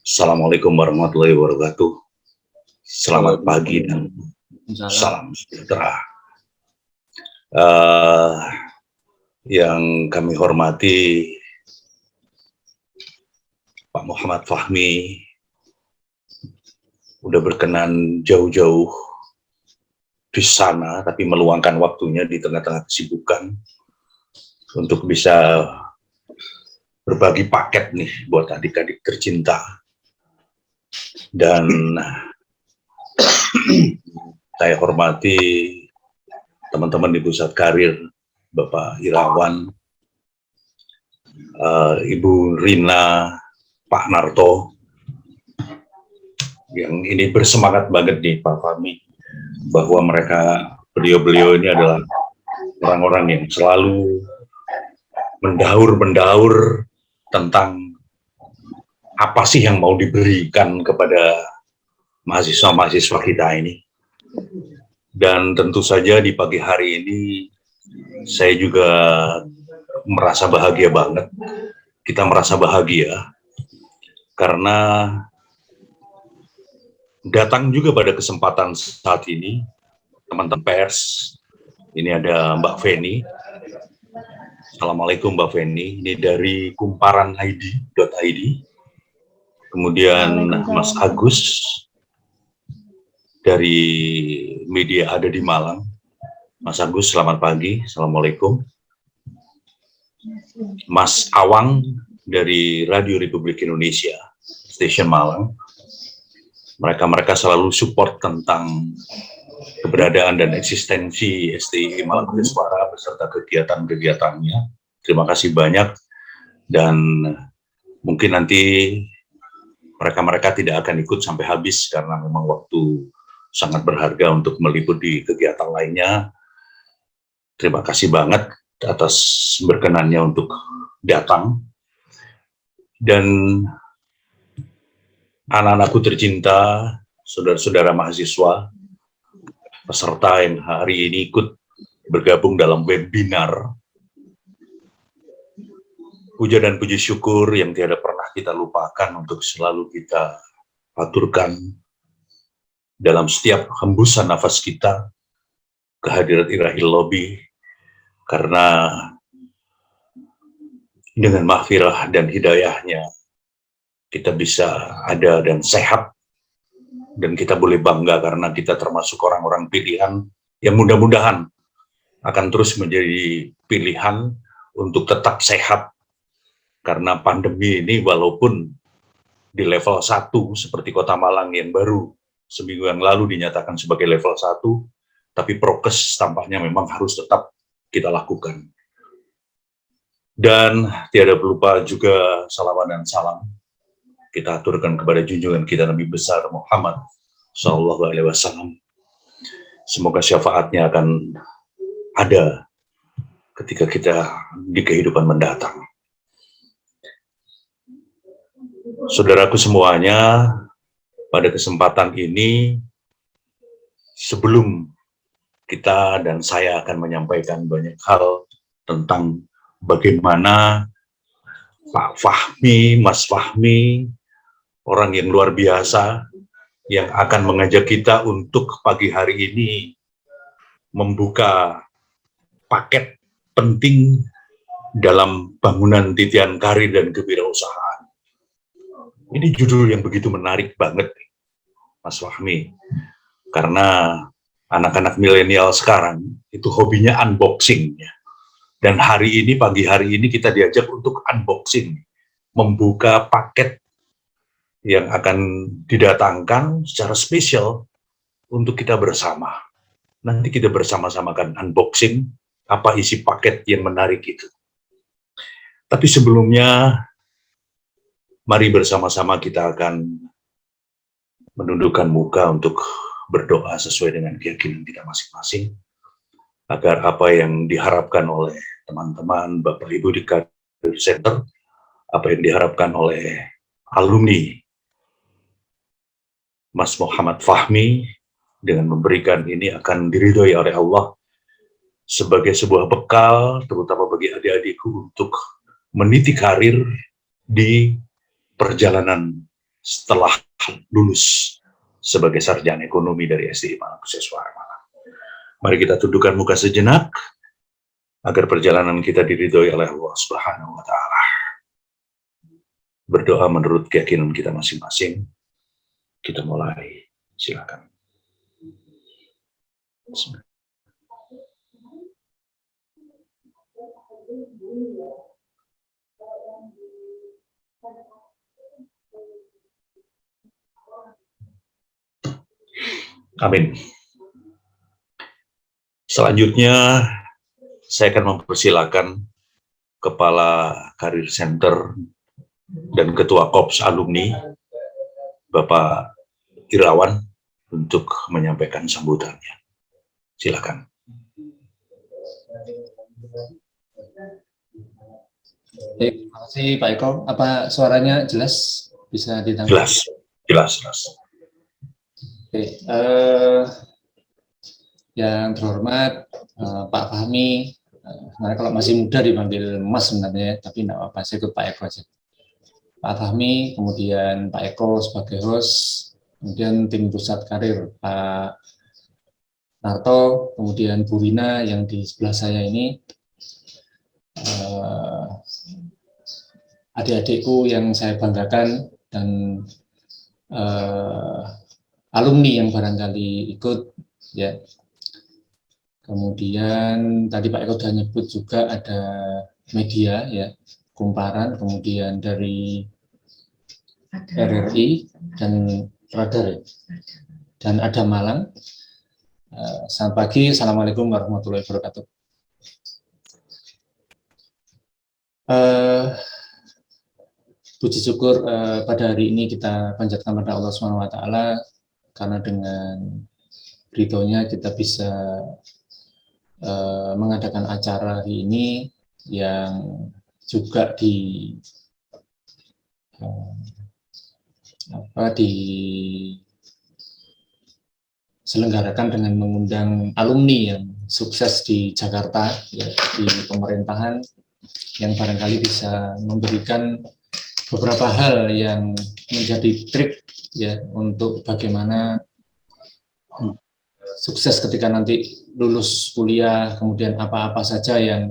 Assalamualaikum warahmatullahi wabarakatuh. Selamat pagi dan salam sejahtera. Yang kami hormati Pak Muhammad Fahmi udah berkenan jauh-jauh di sana, tapi meluangkan waktunya di tengah-tengah kesibukan untuk bisa berbagi paket nih buat adik-adik tercinta. Dan saya hormati teman-teman di pusat karir, Bapak Irawan, Ibu Rina, Pak Narto, yang ini bersemangat banget nih Pak Fahmi, bahwa beliau-beliau ini adalah orang-orang yang selalu mendaur-mendaur tentang apa sih yang mau diberikan kepada mahasiswa-mahasiswa kita ini. Dan tentu saja di pagi hari ini saya juga merasa bahagia banget. Kita merasa bahagia karena datang juga pada kesempatan saat ini teman-teman pers. Ini ada Mbak Feni. Assalamualaikum Mbak Feni. Ini dari kumparan.id. Kemudian Mas Agus dari media ada di Malang. Mas Agus, selamat pagi. Assalamualaikum. Mas Awang dari Radio Republik Indonesia, Stasiun Malang. Mereka selalu support tentang keberadaan dan eksistensi STI Malang Suara beserta kegiatan-kegiatannya. Terima kasih banyak. Dan mungkin nanti mereka tidak akan ikut sampai habis karena memang waktu sangat berharga untuk meliput di kegiatan lainnya. Terima kasih banget atas berkenannya untuk datang. Dan anak-anakku tercinta, saudara-saudara mahasiswa, peserta yang hari ini ikut bergabung dalam webinar, puja dan puji syukur yang tiada pernah kita lupakan untuk selalu kita aturkan dalam setiap hembusan nafas kita kehadirat Ilahil Lobby, karena dengan mahfirah dan hidayahnya kita bisa ada dan sehat, dan kita boleh bangga karena kita termasuk orang-orang pilihan yang mudah-mudahan akan terus menjadi pilihan untuk tetap sehat, karena pandemi ini walaupun di level 1 seperti Kota Malang yang baru seminggu yang lalu dinyatakan sebagai level 1, tapi prokes tampaknya memang harus tetap kita lakukan. Dan tiada lupa juga salawat dan salam kita aturkan kepada junjungan kita Nabi besar Muhammad SAW. Semoga syafaatnya akan ada ketika kita di kehidupan mendatang. Saudaraku semuanya, pada kesempatan ini, sebelum kita dan saya akan menyampaikan banyak hal tentang bagaimana Pak Fahmi, Mas Fahmi, orang yang luar biasa, yang akan mengajak kita untuk pagi hari ini membuka paket penting dalam bangunan titian karir dan kewirausahaan. Ini judul yang begitu menarik banget, Mas Fahmi, karena anak-anak milenial sekarang itu hobinya unboxing. Dan hari ini, pagi hari ini kita diajak untuk unboxing, membuka paket yang akan didatangkan secara spesial untuk kita bersama. Nanti kita bersama-sama akan unboxing apa isi paket yang menarik itu. Tapi sebelumnya, mari bersama-sama kita akan menundukkan muka untuk berdoa sesuai dengan keyakinan kita masing-masing, agar apa yang diharapkan oleh teman-teman, Bapak Ibu di Career Center, apa yang diharapkan oleh alumni Mas Muhammad Fahmi dengan memberikan ini akan diridhoi oleh Allah sebagai sebuah bekal, terutama bagi adik-adikku untuk meniti karir di perjalanan setelah lulus sebagai sarjana ekonomi dari SDI Mangkuseswara Malang. Mari kita tundukkan muka sejenak agar perjalanan kita diridhoi oleh Allah Subhanahu wa taala. Berdoa menurut keyakinan kita masing-masing. Kita mulai. Silakan. Bismillah. Amin. Selanjutnya, saya akan mempersilakan Kepala Karir Center dan Ketua Kops Alumni, Bapak Irawan, untuk menyampaikan sambutannya. Silakan. Terima kasih Pak Eko. Apa suaranya jelas? Bisa ditanggapi? Jelas. Oke. Yang terhormat Pak Fahmi, sebenarnya kalau masih muda dipanggil Mas sebenarnya, tapi tidak apa-apa, saya ikut Pak Eko aja. Pak Fahmi, kemudian Pak Eko sebagai host, kemudian tim pusat karir Pak Narto, kemudian Bu Rina yang di sebelah saya ini, adik-adikku yang saya banggakan, dan alumni yang barangkali ikut, ya. Kemudian tadi Pak Eko sudah nyebut juga ada media, ya, Kumparan, kemudian dari RRI dan Radar, dan ada Malang. Selamat pagi, Assalamualaikum warahmatullahi wabarakatuh. Puji syukur pada hari ini kita panjatkan pada Allah SWT, karena dengan ridhonya kita bisa mengadakan acara hari ini yang juga diselenggarakan dengan mengundang alumni yang sukses di Jakarta, ya, di pemerintahan, yang barangkali bisa memberikan beberapa hal yang menjadi trik, ya, untuk bagaimana sukses ketika nanti lulus kuliah, kemudian apa-apa saja yang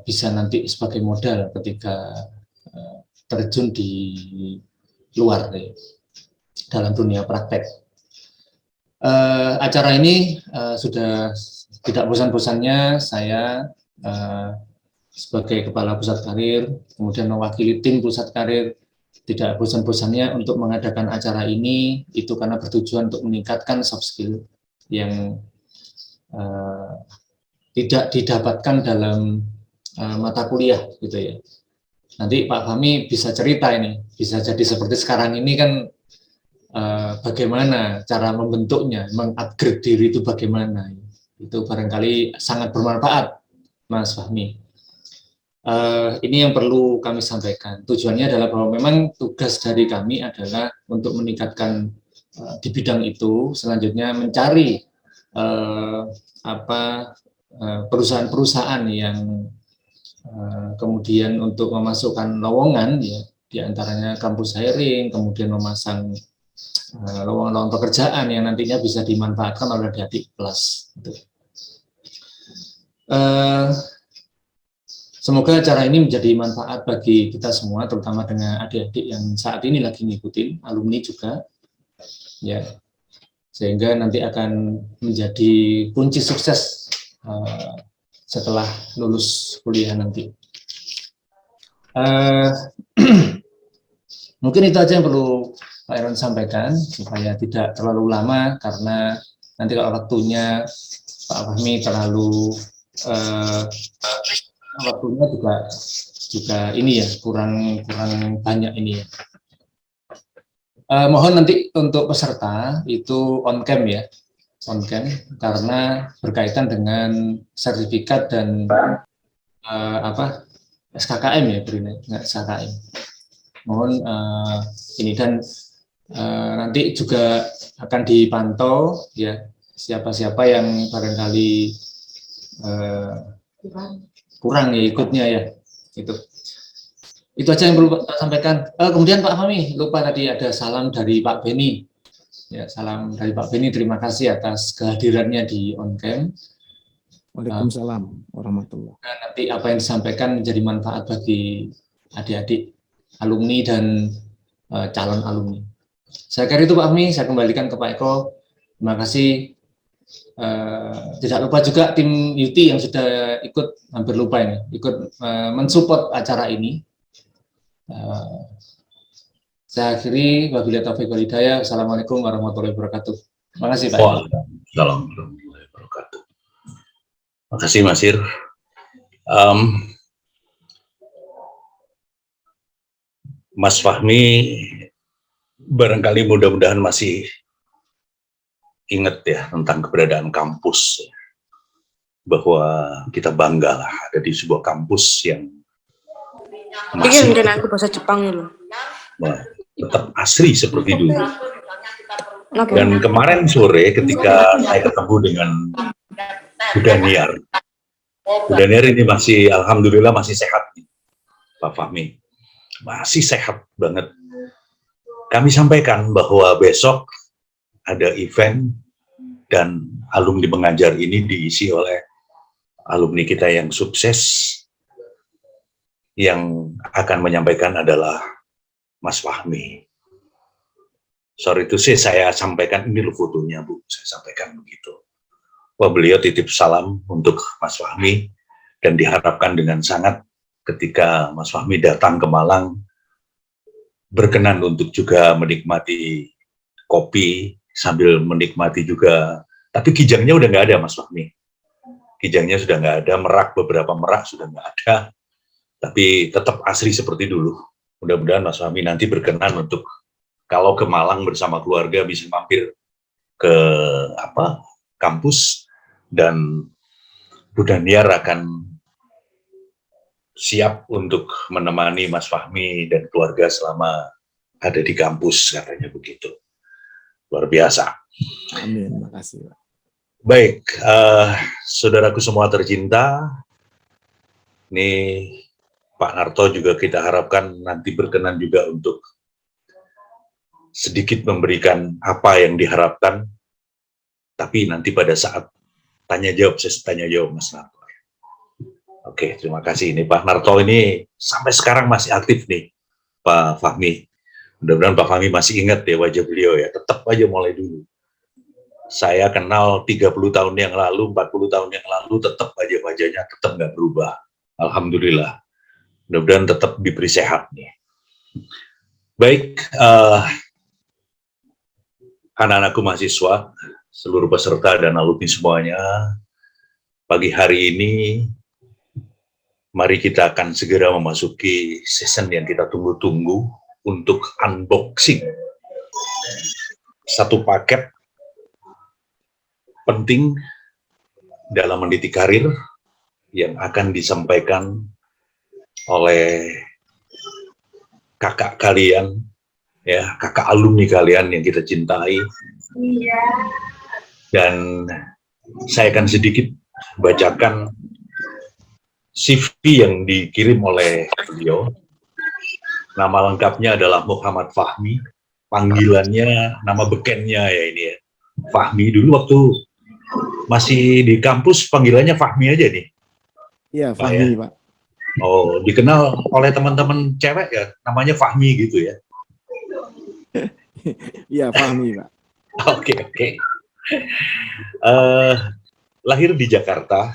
bisa nanti sebagai modal ketika terjun di luar, ya, dalam dunia praktek. Acara ini sudah tidak bosan-bosannya saya sebagai Kepala Pusat Karir, kemudian mewakili tim Pusat Karir, tidak bosan-bosannya untuk mengadakan acara ini, itu karena bertujuan untuk meningkatkan soft skill yang tidak didapatkan dalam mata kuliah, gitu ya. Nanti Pak Fahmi bisa cerita ini, bisa jadi seperti sekarang ini kan, bagaimana cara membentuknya, mengupgrade diri itu bagaimana, itu barangkali sangat bermanfaat, Mas Fahmi. Ini yang perlu kami sampaikan. Tujuannya adalah bahwa memang tugas dari kami adalah untuk meningkatkan di bidang itu, selanjutnya mencari perusahaan-perusahaan yang kemudian untuk memasukkan lowongan, ya, diantaranya kampus hiring, kemudian memasang lowongan-lowongan pekerjaan yang nantinya bisa dimanfaatkan oleh adik kelas. Semoga acara ini menjadi manfaat bagi kita semua, terutama dengan adik-adik yang saat ini lagi ngikutin, alumni juga, ya, sehingga nanti akan menjadi kunci sukses setelah lulus kuliah nanti. Mungkin itu aja yang perlu Pak Aaron sampaikan, supaya tidak terlalu lama, karena nanti kalau waktunya Pak Fahmi terlalu waktunya juga ini ya, kurang banyak ini ya. Mohon nanti untuk peserta itu on cam, ya, on cam, karena berkaitan dengan sertifikat dan SKKM, ya, nggak SKKM. Mohon ini, dan nanti juga akan dipantau, ya, siapa-siapa yang barangkali kurang ya ikutnya, ya, Itu aja yang perlu saya sampaikan. Kemudian Pak Fahmi, lupa tadi ada salam dari Pak Beni. Ya, salam dari Pak Beni, terima kasih atas kehadirannya di OnCam. Waalaikumsalam warahmatullahi. Nanti apa yang disampaikan menjadi manfaat bagi adik-adik alumni dan calon alumni. Saya kira itu Pak Fahmi, saya kembalikan ke Pak Eko. Terima kasih. Tidak lupa juga tim Yuti yang sudah ikut, hampir lupa ini, ikut mensupport acara ini. Saya akhiri, wabillahi taufiq wal hidayah. Assalamualaikum warahmatullahi wabarakatuh. Terima kasih Pak. Waalaikumsalam warahmatullahi wabarakatuh. Terima kasih Mas Ir. Mas Fahmi barangkali mudah-mudahan masih ingat ya tentang keberadaan kampus, bahwa kita bangga lah ada di sebuah kampus yang masih bahasa Jepang loh. Tetap asri seperti dulu. Dan kemarin sore ketika saya ketemu dengan Bu Daniar ini masih, alhamdulillah masih sehat nih, Pak Fahmi, masih sehat banget. Kami sampaikan bahwa besok ada event dan alumni mengajar ini diisi oleh alumni kita yang sukses. Yang akan menyampaikan adalah Mas Fahmi. Sorry itu sih saya sampaikan, ini loh fotonya Bu, saya sampaikan begitu. Wah, beliau titip salam untuk Mas Fahmi dan diharapkan dengan sangat ketika Mas Fahmi datang ke Malang berkenan untuk juga menikmati kopi sambil menikmati juga, tapi kijangnya udah nggak ada Mas Fahmi. Kijangnya sudah nggak ada, merak, beberapa merak sudah nggak ada, tapi tetap asri seperti dulu. Mudah-mudahan Mas Fahmi nanti berkenan untuk kalau ke Malang bersama keluarga bisa mampir ke kampus, dan Bu Daniar akan siap untuk menemani Mas Fahmi dan keluarga selama ada di kampus, katanya begitu. Luar biasa. Amin, makasih Pak. Baik, saudaraku semua tercinta, ini Pak Narto juga kita harapkan nanti berkenan juga untuk sedikit memberikan apa yang diharapkan, tapi nanti pada saat tanya jawab, sesi tanya jawab Mas Narto. Oke, terima kasih. Ini Pak Narto ini sampai sekarang masih aktif nih, Pak Fahmi. Mudah-mudahan Pak Fahmi masih ingat ya wajah beliau ya, tetap aja mulai dulu. Saya kenal 30 tahun yang lalu, 40 tahun yang lalu, tetap aja wajahnya tetap nggak berubah. Alhamdulillah. Mudah-mudahan tetap diberi sehat nih. Baik, anak-anakku mahasiswa, seluruh peserta dan alumni semuanya, pagi hari ini, mari kita akan segera memasuki season yang kita tunggu-tunggu untuk unboxing satu paket penting dalam mendidik karir yang akan disampaikan oleh kakak kalian, ya, kakak alumni kalian yang kita cintai. Dan saya akan sedikit bacakan CV yang dikirim oleh beliau. Nama lengkapnya adalah Muhammad Fahmi, panggilannya, nama bekennya ya ini ya, Fahmi. Dulu waktu masih di kampus panggilannya Fahmi aja nih. Iya, Fahmi Pak. Oh, dikenal oleh teman-teman cewek ya, namanya Fahmi gitu ya. Iya, Fahmi Pak. Oke. Lahir di Jakarta.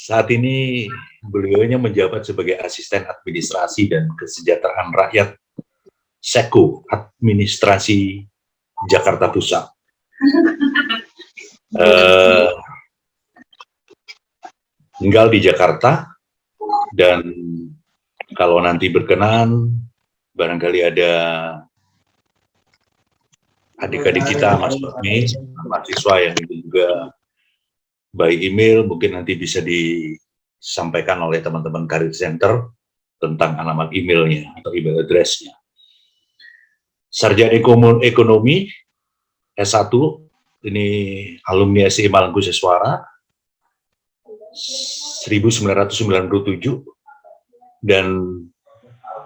Saat ini beliaunya menjabat sebagai asisten administrasi dan kesejahteraan rakyat Seko Administrasi Jakarta Pusat. Tinggal di Jakarta, dan kalau nanti berkenan barangkali ada adik-adik kita, Mas Fahmi, mahasiswa yang juga by email, mungkin nanti bisa disampaikan oleh teman-teman Career Center tentang alamat emailnya atau email address-nya. Sarjana Ekonomi S1, ini alumni SI Malangku Seswara, 1997, dan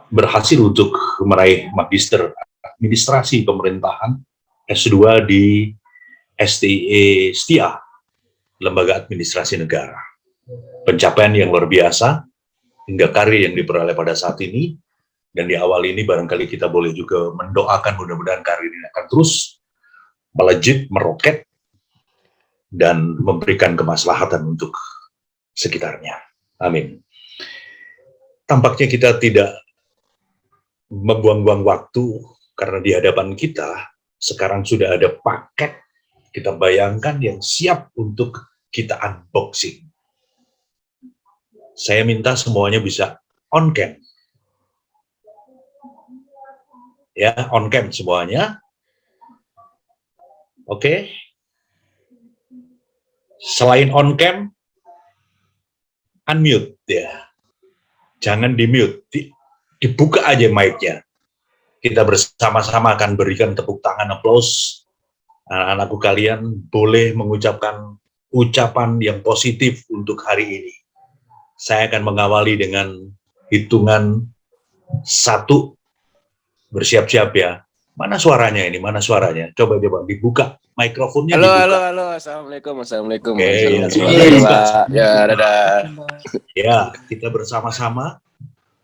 berhasil untuk meraih Magister Administrasi Pemerintahan S2 di STIE STIA, Lembaga Administrasi Negara. Pencapaian yang luar biasa hingga karir yang diperoleh pada saat ini, dan di awal ini barangkali kita boleh juga mendoakan mudah-mudahan karir ini akan terus melejit, meroket, dan memberikan kemaslahatan untuk sekitarnya. Amin. Tampaknya kita tidak membuang-buang waktu, karena di hadapan kita sekarang sudah ada paket, kita bayangkan, yang siap untuk kita unboxing. Saya minta semuanya bisa on cam. Ya, on cam semuanya. Oke. Selain on cam, unmute ya. Jangan di-mute, dibuka aja mic-nya. Kita bersama-sama akan berikan tepuk tangan, aplaus. Anak-anakku kalian boleh mengucapkan ucapan yang positif untuk hari ini. Saya akan mengawali dengan hitungan 1. Bersiap-siap ya. Mana suaranya ini? Mana suaranya? Coba dibuka mikrofonnya. Halo. Assalamualaikum. Oke, Ya, dadah. ya, kita bersama-sama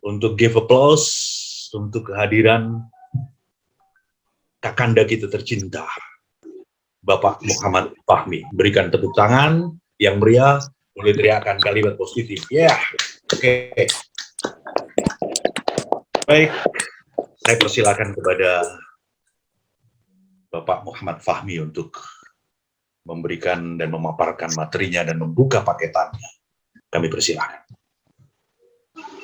untuk give applause untuk kehadiran kakanda kita tercinta, Bapak Muhammad Fahmi. Berikan tepuk tangan yang meriah, boleh teriakan kalimat positif. Ya, oke. Baik, saya persilakan kepada Bapak Muhammad Fahmi untuk memberikan dan memaparkan materinya dan membuka paketannya. Kami persilakan.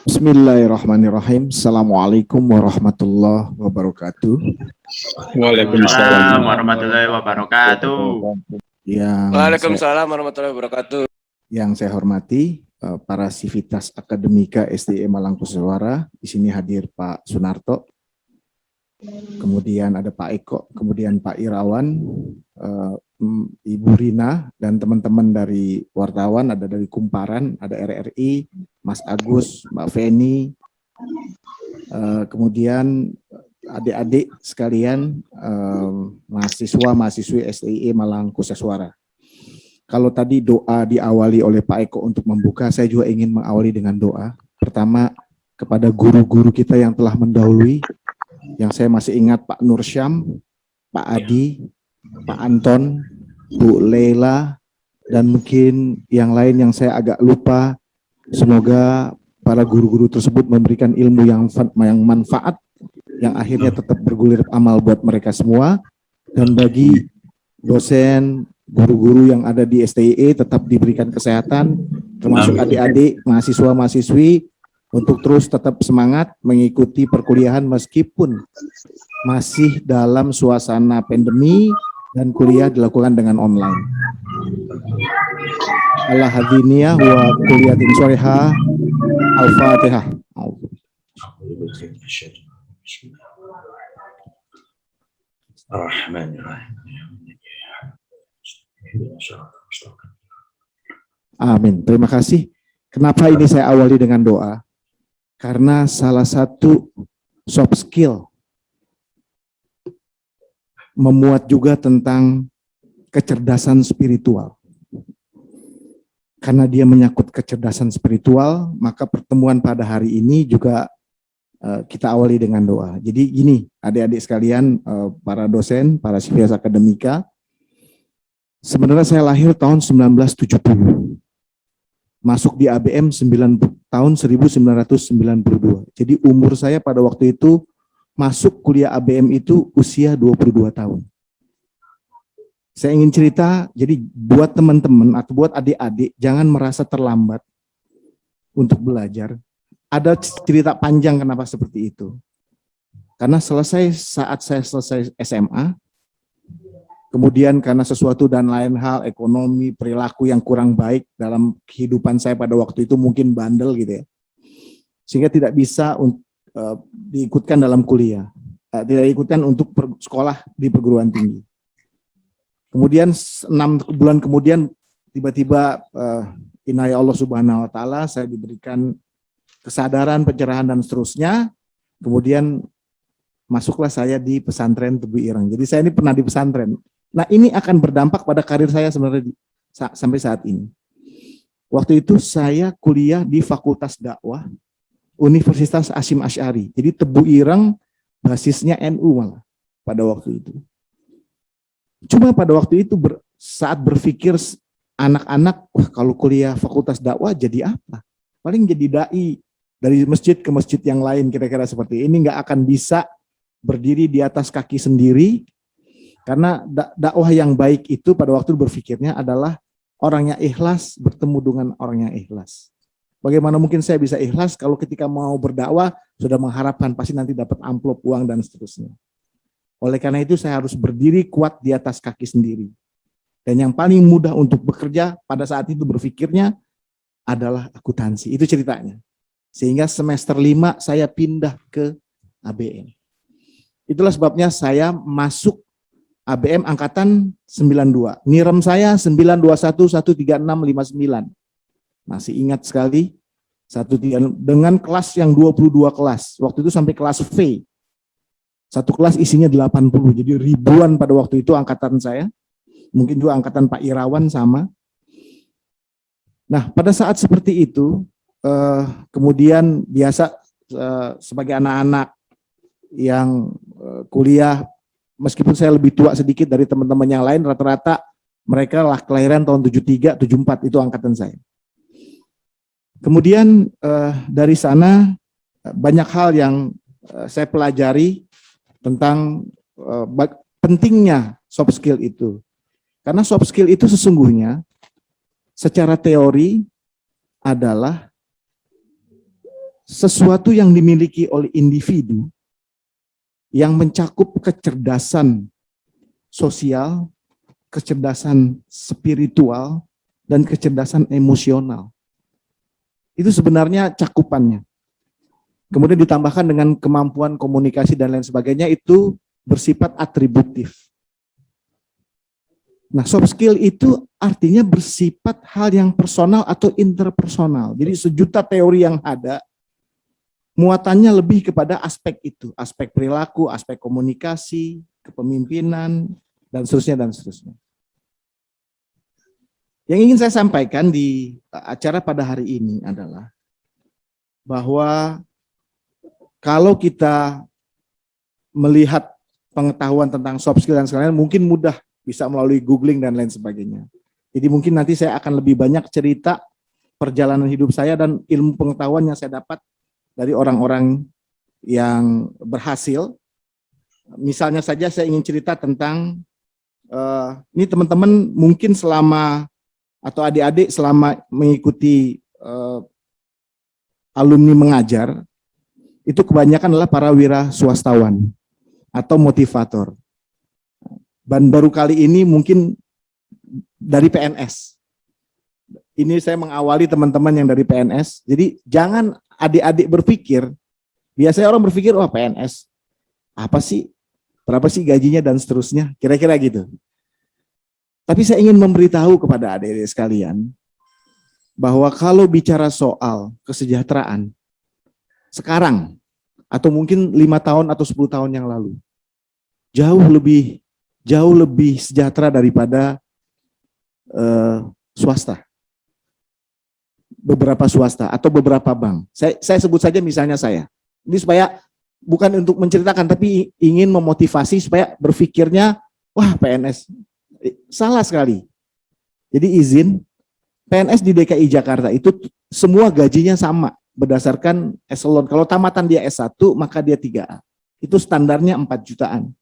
Bismillahirrahmanirrahim. Assalamualaikum warahmatullahi wabarakatuh. Waalaikumsalam warahmatullahi wabarakatuh. Waalaikumsalam warahmatullahi wabarakatuh. Yang saya hormati para Sivitas Akademika STIE Malang Kusewara. Di sini hadir Pak Sunarto, kemudian ada Pak Eko, kemudian Pak Irawan, Ibu Rina, dan teman-teman dari wartawan, ada dari Kumparan, ada RRI, Mas Agus, Mbak Feni, kemudian adik-adik sekalian, mahasiswa-mahasiswi STIE Malang Kuseswara. Kalau tadi doa diawali oleh Pak Eko untuk membuka, saya juga ingin mengawali dengan doa. Pertama, kepada guru-guru kita yang telah mendahului, yang saya masih ingat Pak Nursyam, Pak Adi, Pak Anton, Bu Leila, dan mungkin yang lain yang saya agak lupa. Semoga para guru-guru tersebut memberikan ilmu yang manfaat, yang akhirnya tetap bergulir amal buat mereka semua. Dan bagi dosen, guru-guru yang ada di STIE tetap diberikan kesehatan, termasuk adik-adik, mahasiswa-mahasiswi, untuk terus tetap semangat mengikuti perkuliahan meskipun masih dalam suasana pandemi dan kuliah dilakukan dengan online. Allah hadiniyah wa kuliyatin sholihah. Al-Fatihah. Amin. Terima kasih. Kenapa ini saya awali dengan doa? Karena salah satu soft skill memuat juga tentang kecerdasan spiritual. Karena dia menyangkut kecerdasan spiritual, maka pertemuan pada hari ini juga kita awali dengan doa. Jadi gini, adik-adik sekalian, para dosen, para Sivitas Akademika, sebenarnya saya lahir tahun 1970. Masuk di ABM tahun 1992. Jadi umur saya pada waktu itu masuk kuliah ABM itu usia 22 tahun. Saya ingin cerita, jadi buat teman-teman atau buat adik-adik jangan merasa terlambat untuk belajar. Ada cerita panjang kenapa seperti itu. Karena saat saya selesai SMA, kemudian karena sesuatu dan lain hal, ekonomi, perilaku yang kurang baik dalam kehidupan saya pada waktu itu, mungkin bandel gitu ya, sehingga tidak bisa diikutkan dalam kuliah, tidak diikutkan untuk sekolah di perguruan tinggi. Kemudian 6 bulan kemudian tiba-tiba inayah Allah Subhanahu Wa Taala saya diberikan kesadaran, pencerahan, dan seterusnya. Kemudian masuklah saya di pesantren Tebu Ireng. Jadi saya ini pernah di pesantren. Nah, ini akan berdampak pada karir saya sebenarnya sampai saat ini. Waktu itu saya kuliah di Fakultas Dakwah Universitas Hasyim Asy'ari. Jadi Tebu Ireng basisnya NU malah pada waktu itu. Cuma pada waktu itu saat berpikir anak-anak, wah kalau kuliah Fakultas Dakwah jadi apa? Paling jadi dai dari masjid ke masjid yang lain, kira-kira seperti ini. Nggak akan bisa berdiri di atas kaki sendiri, karena dakwah yang baik itu pada waktu berpikirnya adalah orang yang ikhlas bertemu dengan orang yang ikhlas. Bagaimana mungkin saya bisa ikhlas kalau ketika mau berdakwah sudah mengharapkan pasti nanti dapat amplop uang dan seterusnya. Oleh karena itu saya harus berdiri kuat di atas kaki sendiri. Dan yang paling mudah untuk bekerja pada saat itu berpikirnya adalah akuntansi. Itu ceritanya. Sehingga semester 5 saya pindah ke ABM. Itulah sebabnya saya masuk ABM angkatan 92. Nirem saya 9211365 Masih ingat sekali, dengan kelas yang 22 kelas. Waktu itu sampai kelas V. Satu kelas isinya 80, jadi ribuan pada waktu itu angkatan saya. Mungkin juga angkatan Pak Irawan sama. Nah, pada saat seperti itu, kemudian biasa sebagai anak-anak yang kuliah, meskipun saya lebih tua sedikit dari teman-teman yang lain, rata-rata mereka lah kelahiran tahun 73, 74, itu angkatan saya. Kemudian dari sana banyak hal yang saya pelajari tentang pentingnya soft skill itu. Karena soft skill itu sesungguhnya secara teori adalah sesuatu yang dimiliki oleh individu yang mencakup kecerdasan sosial, kecerdasan spiritual, dan kecerdasan emosional. Itu sebenarnya cakupannya. Kemudian ditambahkan dengan kemampuan komunikasi dan lain sebagainya, itu bersifat atributif. Nah, soft skill itu artinya bersifat hal yang personal atau interpersonal. Jadi sejuta teori yang ada, muatannya lebih kepada aspek itu. Aspek perilaku, aspek komunikasi, kepemimpinan, dan seterusnya, dan seterusnya. Yang ingin saya sampaikan di acara pada hari ini adalah bahwa kalau kita melihat pengetahuan tentang soft skill dan sebagainya, mungkin mudah bisa melalui googling dan lain sebagainya. Jadi mungkin nanti saya akan lebih banyak cerita perjalanan hidup saya dan ilmu pengetahuan yang saya dapat dari orang-orang yang berhasil. Misalnya saja saya ingin cerita tentang, ini teman-teman mungkin selama atau adik-adik selama mengikuti alumni mengajar, itu kebanyakan adalah para wira swastawan atau motivator. Dan baru kali ini mungkin dari PNS. Ini saya mengawali teman-teman yang dari PNS. Jadi jangan adik-adik berpikir, biasanya orang berpikir, wah PNS, apa sih, berapa sih gajinya dan seterusnya, kira-kira gitu. Tapi saya ingin memberitahu kepada adik-adik sekalian, bahwa kalau bicara soal kesejahteraan, sekarang, atau mungkin 5 tahun atau 10 tahun yang lalu, jauh lebih sejahtera daripada swasta. Beberapa swasta atau beberapa bank. Saya sebut saja misalnya saya. Ini supaya bukan untuk menceritakan, tapi ingin memotivasi supaya berpikirnya, wah PNS, salah sekali. Jadi izin, PNS di DKI Jakarta itu semua gajinya sama berdasarkan eselon. Kalau tamatan dia S1 maka dia 3A. Itu standarnya 4 jutaan.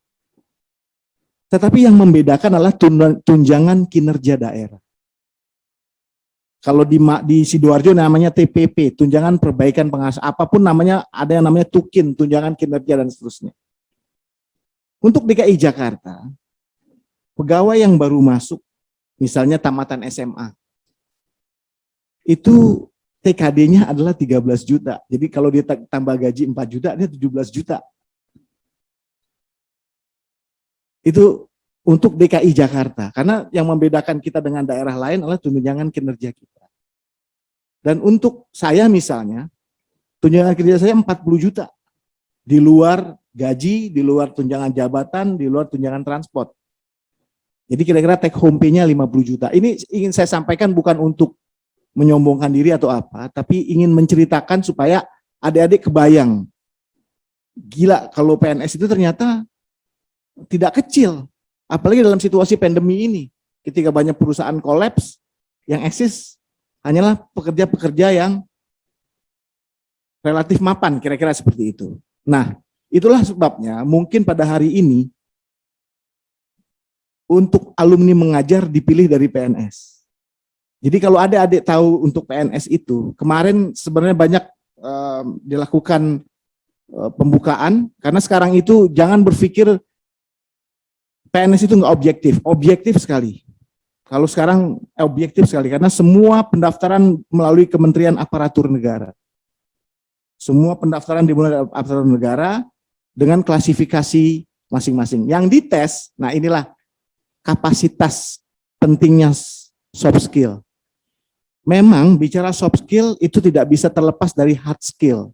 Tetapi yang membedakan adalah tunjangan kinerja daerah. Kalau di Sidoarjo namanya TPP, tunjangan perbaikan penghasilan, apapun namanya, ada yang namanya tukin, tunjangan kinerja dan seterusnya. Untuk DKI Jakarta, pegawai yang baru masuk, misalnya tamatan SMA, itu TKD-nya adalah 13 juta. Jadi kalau dia tambah gaji 4 juta, dia 17 juta. Itu untuk DKI Jakarta. Karena yang membedakan kita dengan daerah lain adalah tunjangan kinerja kita. Dan untuk saya misalnya, Tunjangan kinerja saya 40 juta. Di luar gaji, di luar tunjangan jabatan, di luar tunjangan transport. Jadi kira-kira take home pay-nya 50 juta. Ini ingin saya sampaikan bukan untuk menyombongkan diri atau apa, tapi ingin menceritakan supaya adik-adik kebayang. Gila kalau PNS itu ternyata tidak kecil. Apalagi dalam situasi pandemi ini. Ketika banyak perusahaan kolaps, yang eksis hanyalah pekerja-pekerja yang relatif mapan, kira-kira seperti itu. Nah, itulah sebabnya mungkin pada hari ini untuk alumni mengajar dipilih dari PNS. Jadi kalau adik-adik tahu untuk PNS itu, kemarin sebenarnya banyak dilakukan pembukaan, karena sekarang itu jangan berpikir PNS itu nggak objektif, objektif sekali. Kalau sekarang objektif sekali, karena semua pendaftaran melalui Kementerian Aparatur Negara. Semua pendaftaran dimulai dari aparatur negara dengan klasifikasi masing-masing. Yang dites, nah inilah kapasitas pentingnya soft skill. Memang bicara soft skill itu tidak bisa terlepas dari hard skill.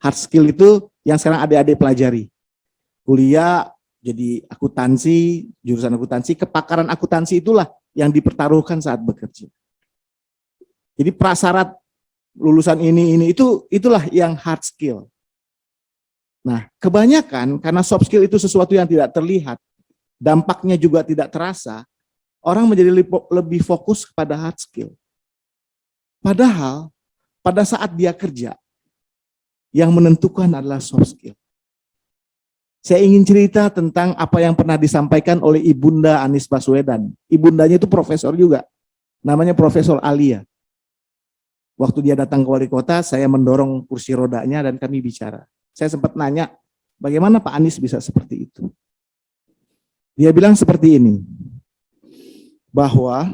Hard skill itu yang sekarang adik-adik pelajari. Kuliah jadi akuntansi, jurusan akuntansi, kepakaran akuntansi itulah yang dipertaruhkan saat bekerja. Jadi prasyarat lulusan ini itulah yang hard skill. Nah, kebanyakan karena soft skill itu sesuatu yang tidak terlihat, dampaknya juga tidak terasa, orang menjadi lebih fokus kepada hard skill. Padahal pada saat dia kerja, yang menentukan adalah soft skill. Saya ingin cerita tentang apa yang pernah disampaikan oleh Ibunda Anies Baswedan. Ibundanya itu profesor juga, namanya Profesor Alia. Waktu dia datang ke wali kota, saya mendorong kursi rodanya dan kami bicara. Saya sempat nanya, bagaimana Pak Anies bisa seperti itu? Dia bilang seperti ini, bahwa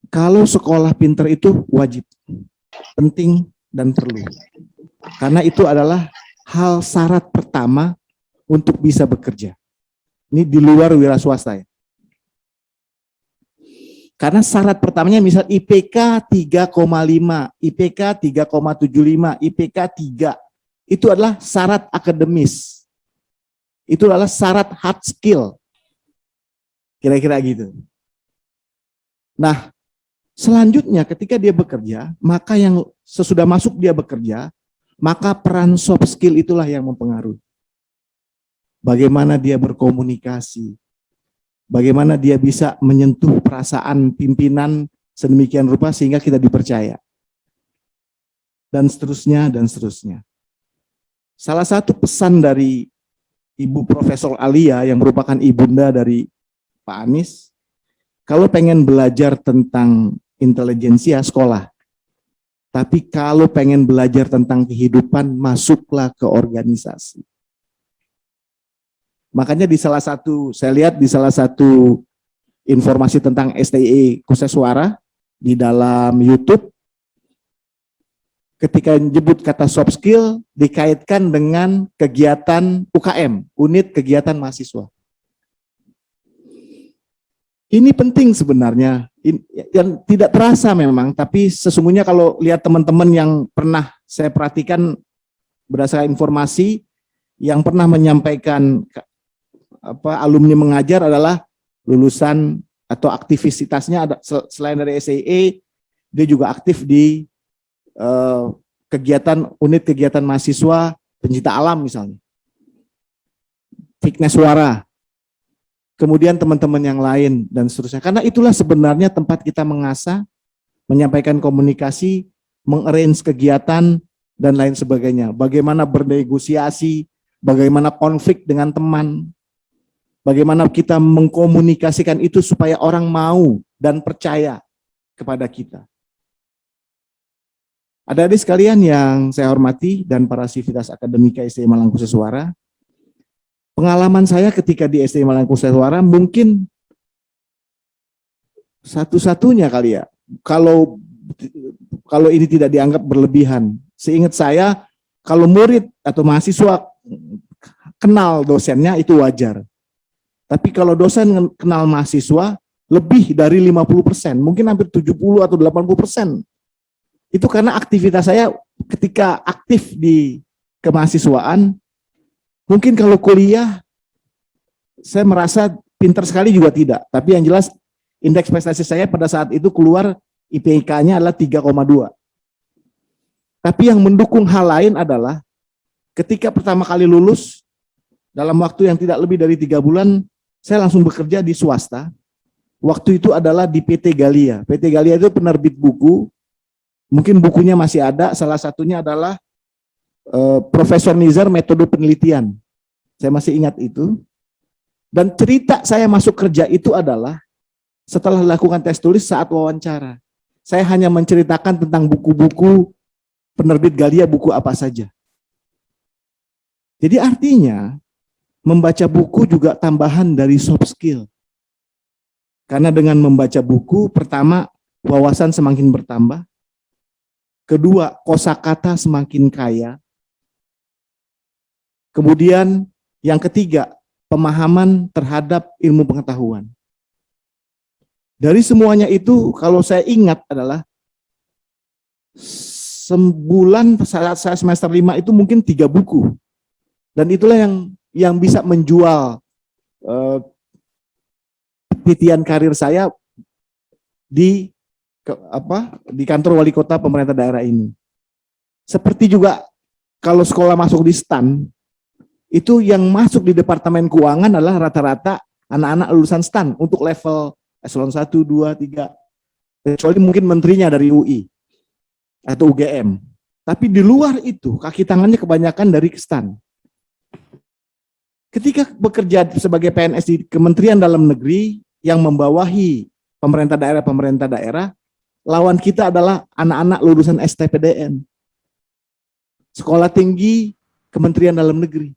kalau sekolah pinter itu wajib, penting dan perlu. Karena itu adalah hal syarat pertama untuk bisa bekerja. Ini di luar wira swasta ya. Karena syarat pertamanya misal IPK 3,5, IPK 3,75, IPK 3. Itu adalah syarat akademis. Itu adalah syarat hard skill. Kira-kira gitu. Nah, selanjutnya ketika dia bekerja, maka yang sesudah masuk dia bekerja, maka peran soft skill itulah yang mempengaruhi. Bagaimana dia berkomunikasi, bagaimana dia bisa menyentuh perasaan pimpinan sedemikian rupa sehingga kita dipercaya. Dan seterusnya, dan seterusnya. Salah satu pesan dari Ibu Profesor Alia yang merupakan ibunda dari Pak Anies, kalau pengen belajar tentang intelijensia, sekolah. Tapi kalau pengen belajar tentang kehidupan, masuklah ke organisasi. Makanya di salah satu, saya lihat di salah satu informasi tentang STI Kuseswara di dalam YouTube, ketika menyebut kata soft skill dikaitkan dengan kegiatan UKM, unit kegiatan mahasiswa. Ini penting sebenarnya, yang tidak terasa memang, tapi sesungguhnya kalau lihat teman-teman yang pernah saya perhatikan berdasarkan informasi, yang pernah menyampaikan alumni mengajar adalah lulusan atau aktivitasnya ada selain dari SAE, dia juga aktif di kegiatan unit kegiatan mahasiswa pencinta alam misalnya, fitness suara, kemudian teman-teman yang lain dan seterusnya. Karena itulah sebenarnya tempat kita mengasah, menyampaikan komunikasi, mengarrange kegiatan dan lain sebagainya. Bagaimana bernegosiasi, bagaimana konflik dengan teman. Bagaimana kita mengkomunikasikan itu supaya orang mau dan percaya kepada kita. Adik-adik sekalian yang saya hormati dan para sivitas akademika STI Malangkuseswara, pengalaman saya ketika di STI Malangkuseswara mungkin satu-satunya kali ya, kalau ini tidak dianggap berlebihan. Seingat saya, kalau murid atau mahasiswa kenal dosennya itu wajar. Tapi kalau dosen kenal mahasiswa, lebih dari 50%, mungkin hampir 70 atau 80%. Itu karena aktivitas saya ketika aktif di kemahasiswaan, mungkin kalau kuliah, saya merasa pintar sekali juga tidak. Tapi yang jelas, indeks prestasi saya pada saat itu keluar IPK-nya adalah 3,2. Tapi yang mendukung hal lain adalah ketika pertama kali lulus, dalam waktu yang tidak lebih dari 3 bulan, saya langsung bekerja di swasta. Waktu itu adalah di PT Galia. PT Galia itu penerbit buku, mungkin bukunya masih ada, salah satunya adalah Profesor Nizar Metode Penelitian. Saya masih ingat itu. Dan cerita saya masuk kerja itu adalah setelah lakukan tes tulis saat wawancara. Saya hanya menceritakan tentang buku-buku penerbit Galia, buku apa saja. Jadi artinya membaca buku juga tambahan dari soft skill. Karena dengan membaca buku, pertama wawasan semakin bertambah. Kedua, kosakata semakin kaya. Kemudian yang ketiga, pemahaman terhadap ilmu pengetahuan. Dari semuanya itu, kalau saya ingat adalah sebulan saat saya semester 5 itu mungkin 3 buku. Dan itulah yang bisa menjual titian karir saya di kantor wali kota pemerintah daerah ini. Seperti juga kalau sekolah masuk di STAN, itu yang masuk di Departemen Keuangan adalah rata-rata anak-anak lulusan STAN untuk level eselon 1, 2, 3. Kecuali mungkin menterinya dari UI atau UGM. Tapi di luar itu, kaki tangannya kebanyakan dari STAN. Ketika bekerja sebagai PNS di Kementerian Dalam Negeri yang membawahi pemerintah daerah, lawan kita adalah anak-anak lulusan STPDN. Sekolah Tinggi Kementerian Dalam Negeri.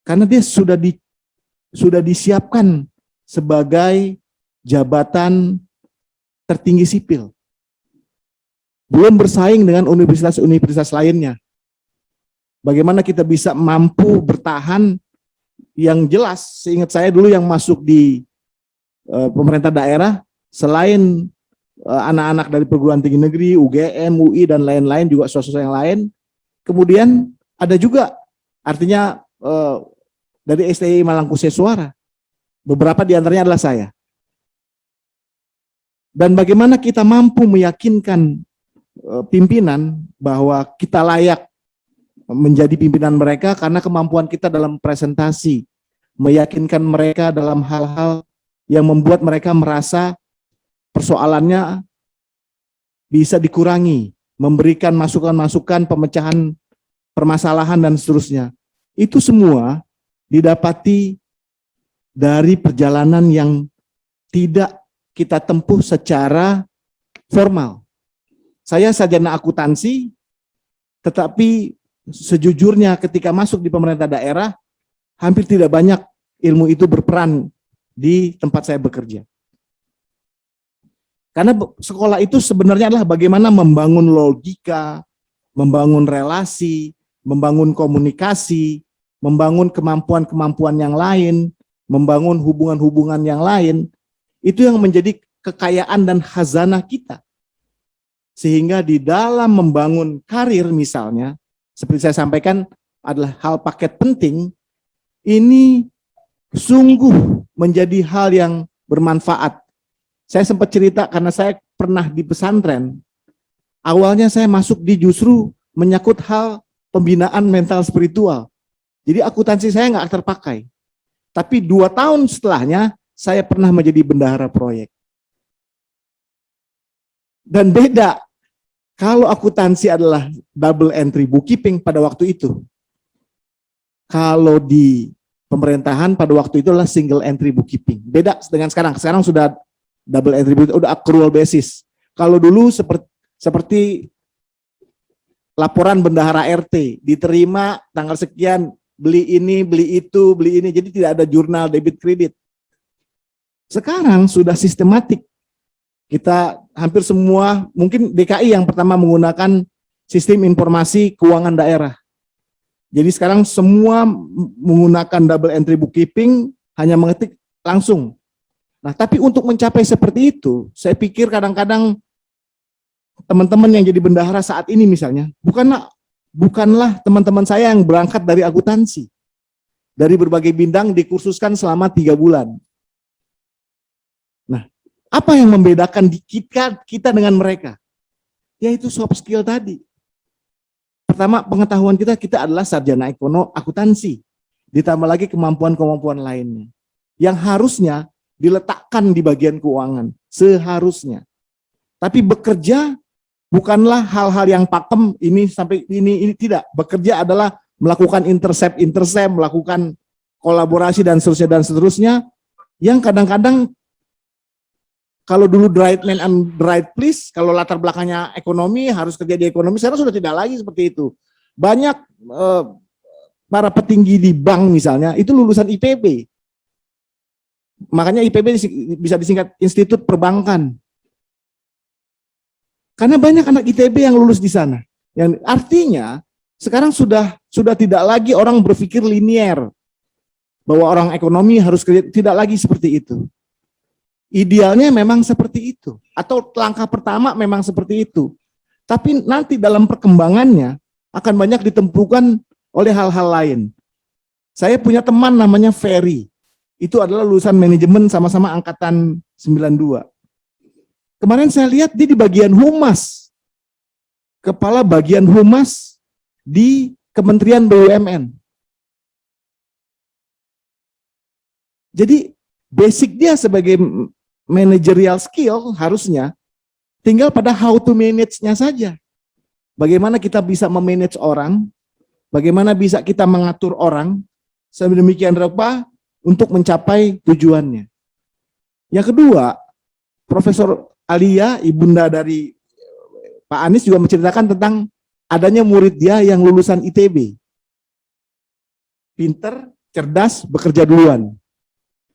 Karena dia sudah disiapkan sebagai jabatan tertinggi sipil. Belum bersaing dengan universitas-universitas lainnya. Bagaimana kita bisa mampu bertahan, yang jelas, seingat saya dulu yang masuk di pemerintah daerah, selain anak-anak dari perguruan tinggi negeri, UGM, UI, dan lain-lain, juga swasta yang lain, kemudian ada juga, artinya dari STI Mangkusesuara Suara, beberapa di antaranya adalah saya. Dan bagaimana kita mampu meyakinkan pimpinan bahwa kita layak menjadi pimpinan mereka karena kemampuan kita dalam presentasi, meyakinkan mereka dalam hal-hal yang membuat mereka merasa persoalannya bisa dikurangi, memberikan masukan-masukan, pemecahan permasalahan dan seterusnya. Itu semua didapati dari perjalanan yang tidak kita tempuh secara formal. Saya sarjana akuntansi, tetapi sejujurnya ketika masuk di pemerintah daerah, hampir tidak banyak ilmu itu berperan di tempat saya bekerja. Karena sekolah itu sebenarnya adalah bagaimana membangun logika, membangun relasi, membangun komunikasi, membangun kemampuan-kemampuan yang lain, membangun hubungan-hubungan yang lain. Itu yang menjadi kekayaan dan khazanah kita. Sehingga di dalam membangun karir misalnya, seperti saya sampaikan adalah hal paket penting, ini sungguh menjadi hal yang bermanfaat. Saya sempat cerita karena saya pernah di pesantren, awalnya saya masuk di justru menyangkut hal pembinaan mental spiritual. Jadi akuntansi saya nggak terpakai. Tapi 2 tahun setelahnya, saya pernah menjadi bendahara proyek. Dan beda, kalau akuntansi adalah double entry bookkeeping pada waktu itu. Kalau di pemerintahan pada waktu itu adalah single entry bookkeeping. Beda dengan sekarang. Sekarang sudah double entry bookkeeping, udah accrual basis. Kalau dulu seperti laporan bendahara RT, diterima tanggal sekian, beli ini, beli itu, beli ini. Jadi tidak ada jurnal debit kredit. Sekarang sudah sistematik. Kita hampir semua, mungkin DKI yang pertama menggunakan sistem informasi keuangan daerah. Jadi sekarang semua menggunakan double entry bookkeeping, hanya mengetik langsung. Nah, tapi untuk mencapai seperti itu, saya pikir kadang-kadang teman-teman yang jadi bendahara saat ini misalnya, bukanlah teman-teman saya yang berangkat dari akuntansi. Dari berbagai bidang dikursuskan selama 3 bulan. Nah, apa yang membedakan kita dengan mereka? Yaitu soft skill tadi. Pertama, pengetahuan kita adalah sarjana akuntansi. Ditambah lagi kemampuan-kemampuan lainnya. Yang harusnya diletakkan di bagian keuangan. Seharusnya. Tapi bekerja bukanlah hal-hal yang pakem, ini sampai ini tidak. Bekerja adalah melakukan intercept, melakukan kolaborasi dan seterusnya, yang kadang-kadang kalau dulu right man and right place, kalau latar belakangnya ekonomi, harus kerja di ekonomi, sekarang sudah tidak lagi seperti itu. Banyak para petinggi di bank misalnya, itu lulusan IPB. Makanya IPB bisa disingkat Institut Perbankan. Karena banyak anak ITB yang lulus di sana. Yang artinya, sekarang sudah tidak lagi orang berpikir linier. Bahwa orang ekonomi harus kerja, tidak lagi seperti itu. Idealnya memang seperti itu. Atau langkah pertama memang seperti itu. Tapi nanti dalam perkembangannya akan banyak ditempukan oleh hal-hal lain. Saya punya teman namanya Ferry. Itu adalah lulusan manajemen sama-sama angkatan 92. Kemarin saya lihat dia di bagian humas. Kepala bagian humas di Kementerian BUMN. Jadi basic dia sebagai managerial skill harusnya tinggal pada how to manage-nya saja. Bagaimana kita bisa memanage orang, bagaimana bisa kita mengatur orang, sedemikian rupa untuk mencapai tujuannya. Yang kedua, Profesor Alia, ibunda dari Pak Anies juga menceritakan tentang adanya murid dia yang lulusan ITB. Pinter, cerdas, bekerja duluan.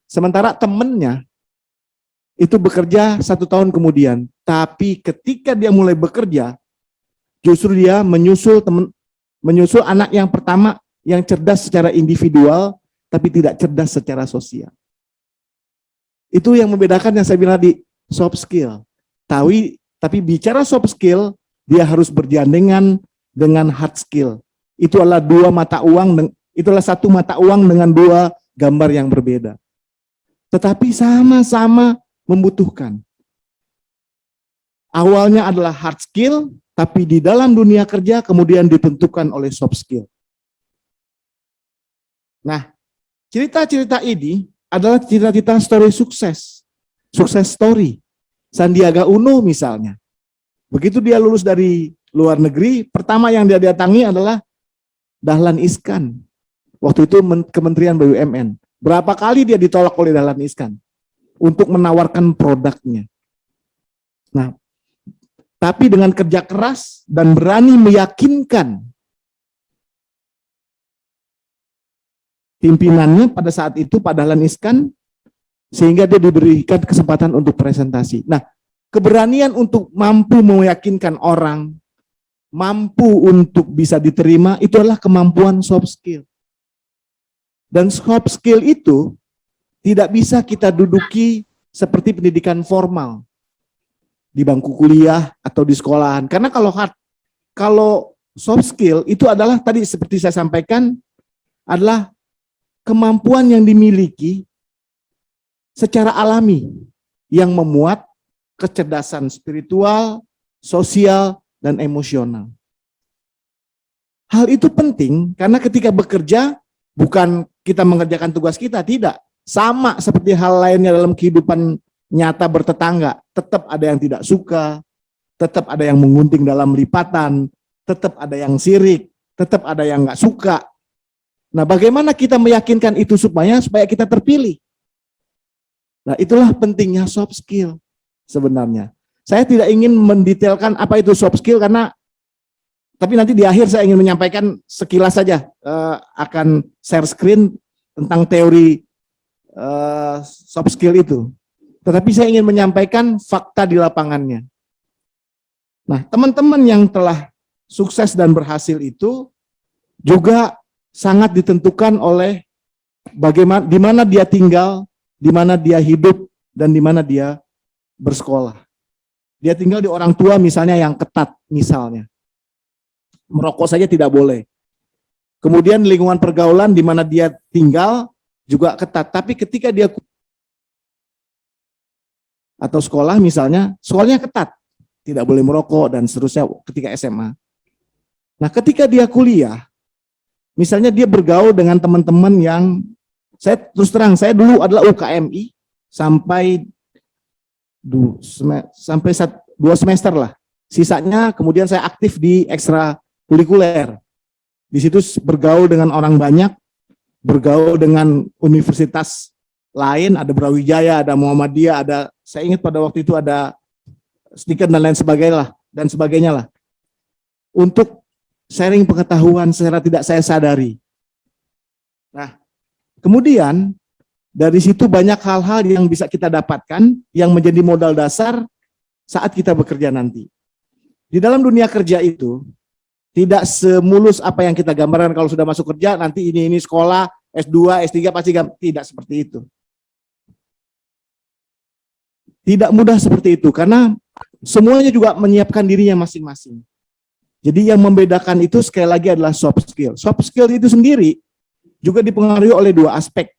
Sementara temennya itu bekerja 1 tahun kemudian, tapi ketika dia mulai bekerja, justru dia menyusul anak yang pertama yang cerdas secara individual, tapi tidak cerdas secara sosial. Itu yang membedakan yang saya bilang di soft skill. Tapi bicara soft skill, dia harus bergandengan dengan hard skill. Itu adalah satu mata uang dengan 2 gambar yang berbeda. Tetapi sama-sama membutuhkan. Awalnya adalah hard skill, tapi di dalam dunia kerja kemudian ditentukan oleh soft skill. Nah, cerita-cerita ini adalah cerita-cerita story sukses. Sukses story. Sandiaga Uno misalnya. Begitu dia lulus dari luar negeri, pertama yang dia datangi adalah Dahlan Iskan. Waktu itu Kementerian BUMN. Berapa kali dia ditolak oleh Dahlan Iskan untuk menawarkan produknya. Nah, tapi dengan kerja keras dan berani meyakinkan pimpinannya pada saat itu, Pak Dahlan Iskan, sehingga dia diberikan kesempatan untuk presentasi. Nah, keberanian untuk mampu meyakinkan orang, mampu untuk bisa diterima, itu adalah kemampuan soft skill. Dan soft skill itu tidak bisa kita duduki seperti pendidikan formal di bangku kuliah atau di sekolahan. Karena kalau soft skill itu adalah tadi seperti saya sampaikan adalah kemampuan yang dimiliki secara alami yang memuat kecerdasan spiritual, sosial, dan emosional. Hal itu penting karena ketika bekerja bukan kita mengerjakan tugas kita, tidak. Sama seperti hal lainnya dalam kehidupan nyata bertetangga, tetap ada yang tidak suka, tetap ada yang mengunting dalam lipatan, tetap ada yang sirik, tetap ada yang nggak suka. Nah, bagaimana kita meyakinkan itu supaya kita terpilih? Nah, itulah pentingnya soft skill sebenarnya. Saya tidak ingin mendetailkan apa itu soft skill tapi nanti di akhir saya ingin menyampaikan sekilas saja, akan share screen tentang teori soft skill itu. Tetapi saya ingin menyampaikan fakta di lapangannya. Nah, teman-teman yang telah sukses dan berhasil itu juga sangat ditentukan oleh bagaimana, di mana dia tinggal, di mana dia hidup, dan di mana dia bersekolah. Dia tinggal di orang tua misalnya yang ketat misalnya. Merokok saja tidak boleh. Kemudian lingkungan pergaulan di mana dia tinggal juga ketat. Tapi ketika dia atau sekolah misalnya, sekolahnya ketat. Tidak boleh merokok dan seterusnya ketika SMA. Nah, ketika dia kuliah, misalnya dia bergaul dengan teman-teman yang, saya terus terang, saya dulu adalah UKMI sampai 2 semester lah. Sisanya kemudian saya aktif di ekstrakurikuler. Di situ bergaul dengan orang banyak, bergaul dengan universitas lain, ada Brawijaya, ada Muhammadiyah, ada, saya ingat pada waktu itu ada Stiker dan lain sebagainya lah. Untuk sharing pengetahuan secara tidak saya sadari. Nah, kemudian dari situ banyak hal-hal yang bisa kita dapatkan yang menjadi modal dasar saat kita bekerja nanti. Di dalam dunia kerja itu tidak semulus apa yang kita gambarkan kalau sudah masuk kerja nanti ini sekolah S2, S3 pasti tidak seperti itu. Tidak mudah seperti itu karena semuanya juga menyiapkan dirinya masing-masing. Jadi yang membedakan itu sekali lagi adalah soft skill. Soft skill itu sendiri juga dipengaruhi oleh 2 aspek.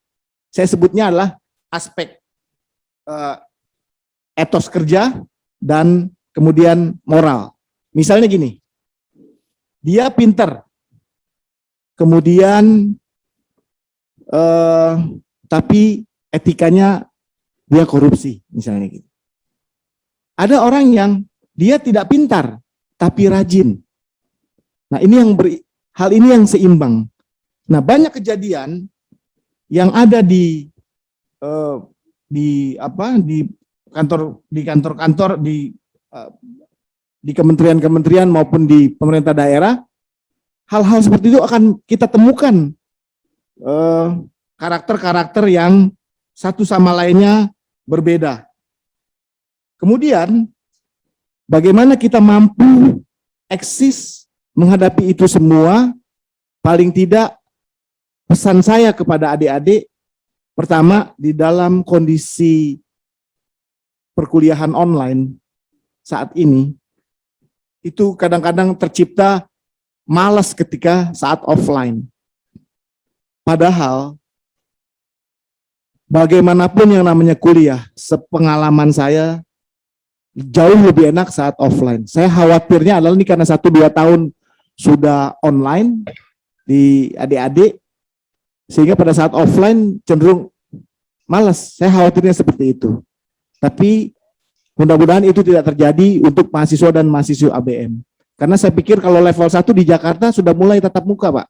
Saya sebutnya adalah aspek etos kerja dan kemudian moral. Misalnya gini, dia pinter, kemudian tapi etikanya dia korupsi, misalnya gitu. Ada orang yang dia tidak pintar, tapi rajin. Nah, ini hal ini yang seimbang. Nah, banyak kejadian yang ada di kantor-kantor, di kementerian-kementerian maupun di pemerintah daerah, hal-hal seperti itu akan kita temukan karakter-karakter yang satu sama lainnya berbeda. Kemudian, bagaimana kita mampu eksis menghadapi itu semua? Paling tidak, pesan saya kepada adik-adik, pertama, di dalam kondisi perkuliahan online saat ini, itu kadang-kadang tercipta malas ketika saat offline. Padahal, bagaimanapun yang namanya kuliah, sepengalaman saya, jauh lebih enak saat offline. Saya khawatirnya adalah ini karena 1-2 tahun sudah online di adik-adik, sehingga pada saat offline cenderung malas. Saya khawatirnya seperti itu. Tapi mudah-mudahan itu tidak terjadi untuk mahasiswa dan mahasiswa ABM. Karena saya pikir kalau level 1 di Jakarta sudah mulai tatap muka, Pak.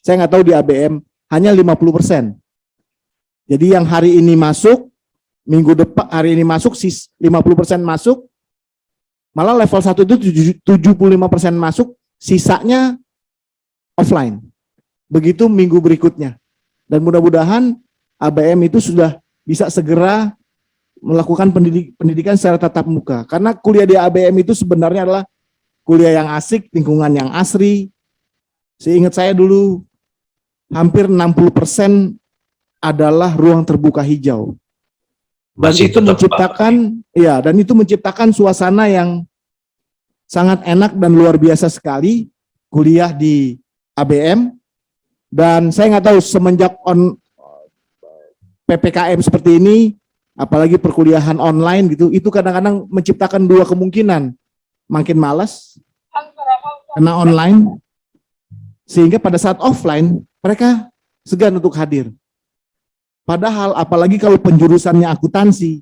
Saya nggak tahu di ABM, hanya 50%. Jadi yang hari ini masuk, minggu depan hari ini masuk 50% masuk, malah level 1 itu 75% masuk, sisanya offline. Begitu minggu berikutnya. Dan mudah-mudahan ABM itu sudah bisa segera melakukan pendidikan secara tatap muka. Karena kuliah di ABM itu sebenarnya adalah kuliah yang asik, lingkungan yang asri. Seingat saya dulu hampir 60% adalah ruang terbuka hijau. Dan itu menciptakan suasana yang sangat enak dan luar biasa sekali kuliah di ABM. Dan saya nggak tahu semenjak PPKM seperti ini, apalagi perkuliahan online gitu, itu kadang-kadang menciptakan 2 kemungkinan. Makin malas karena online, sehingga pada saat offline mereka segan untuk hadir. Padahal apalagi kalau penjurusannya akuntansi,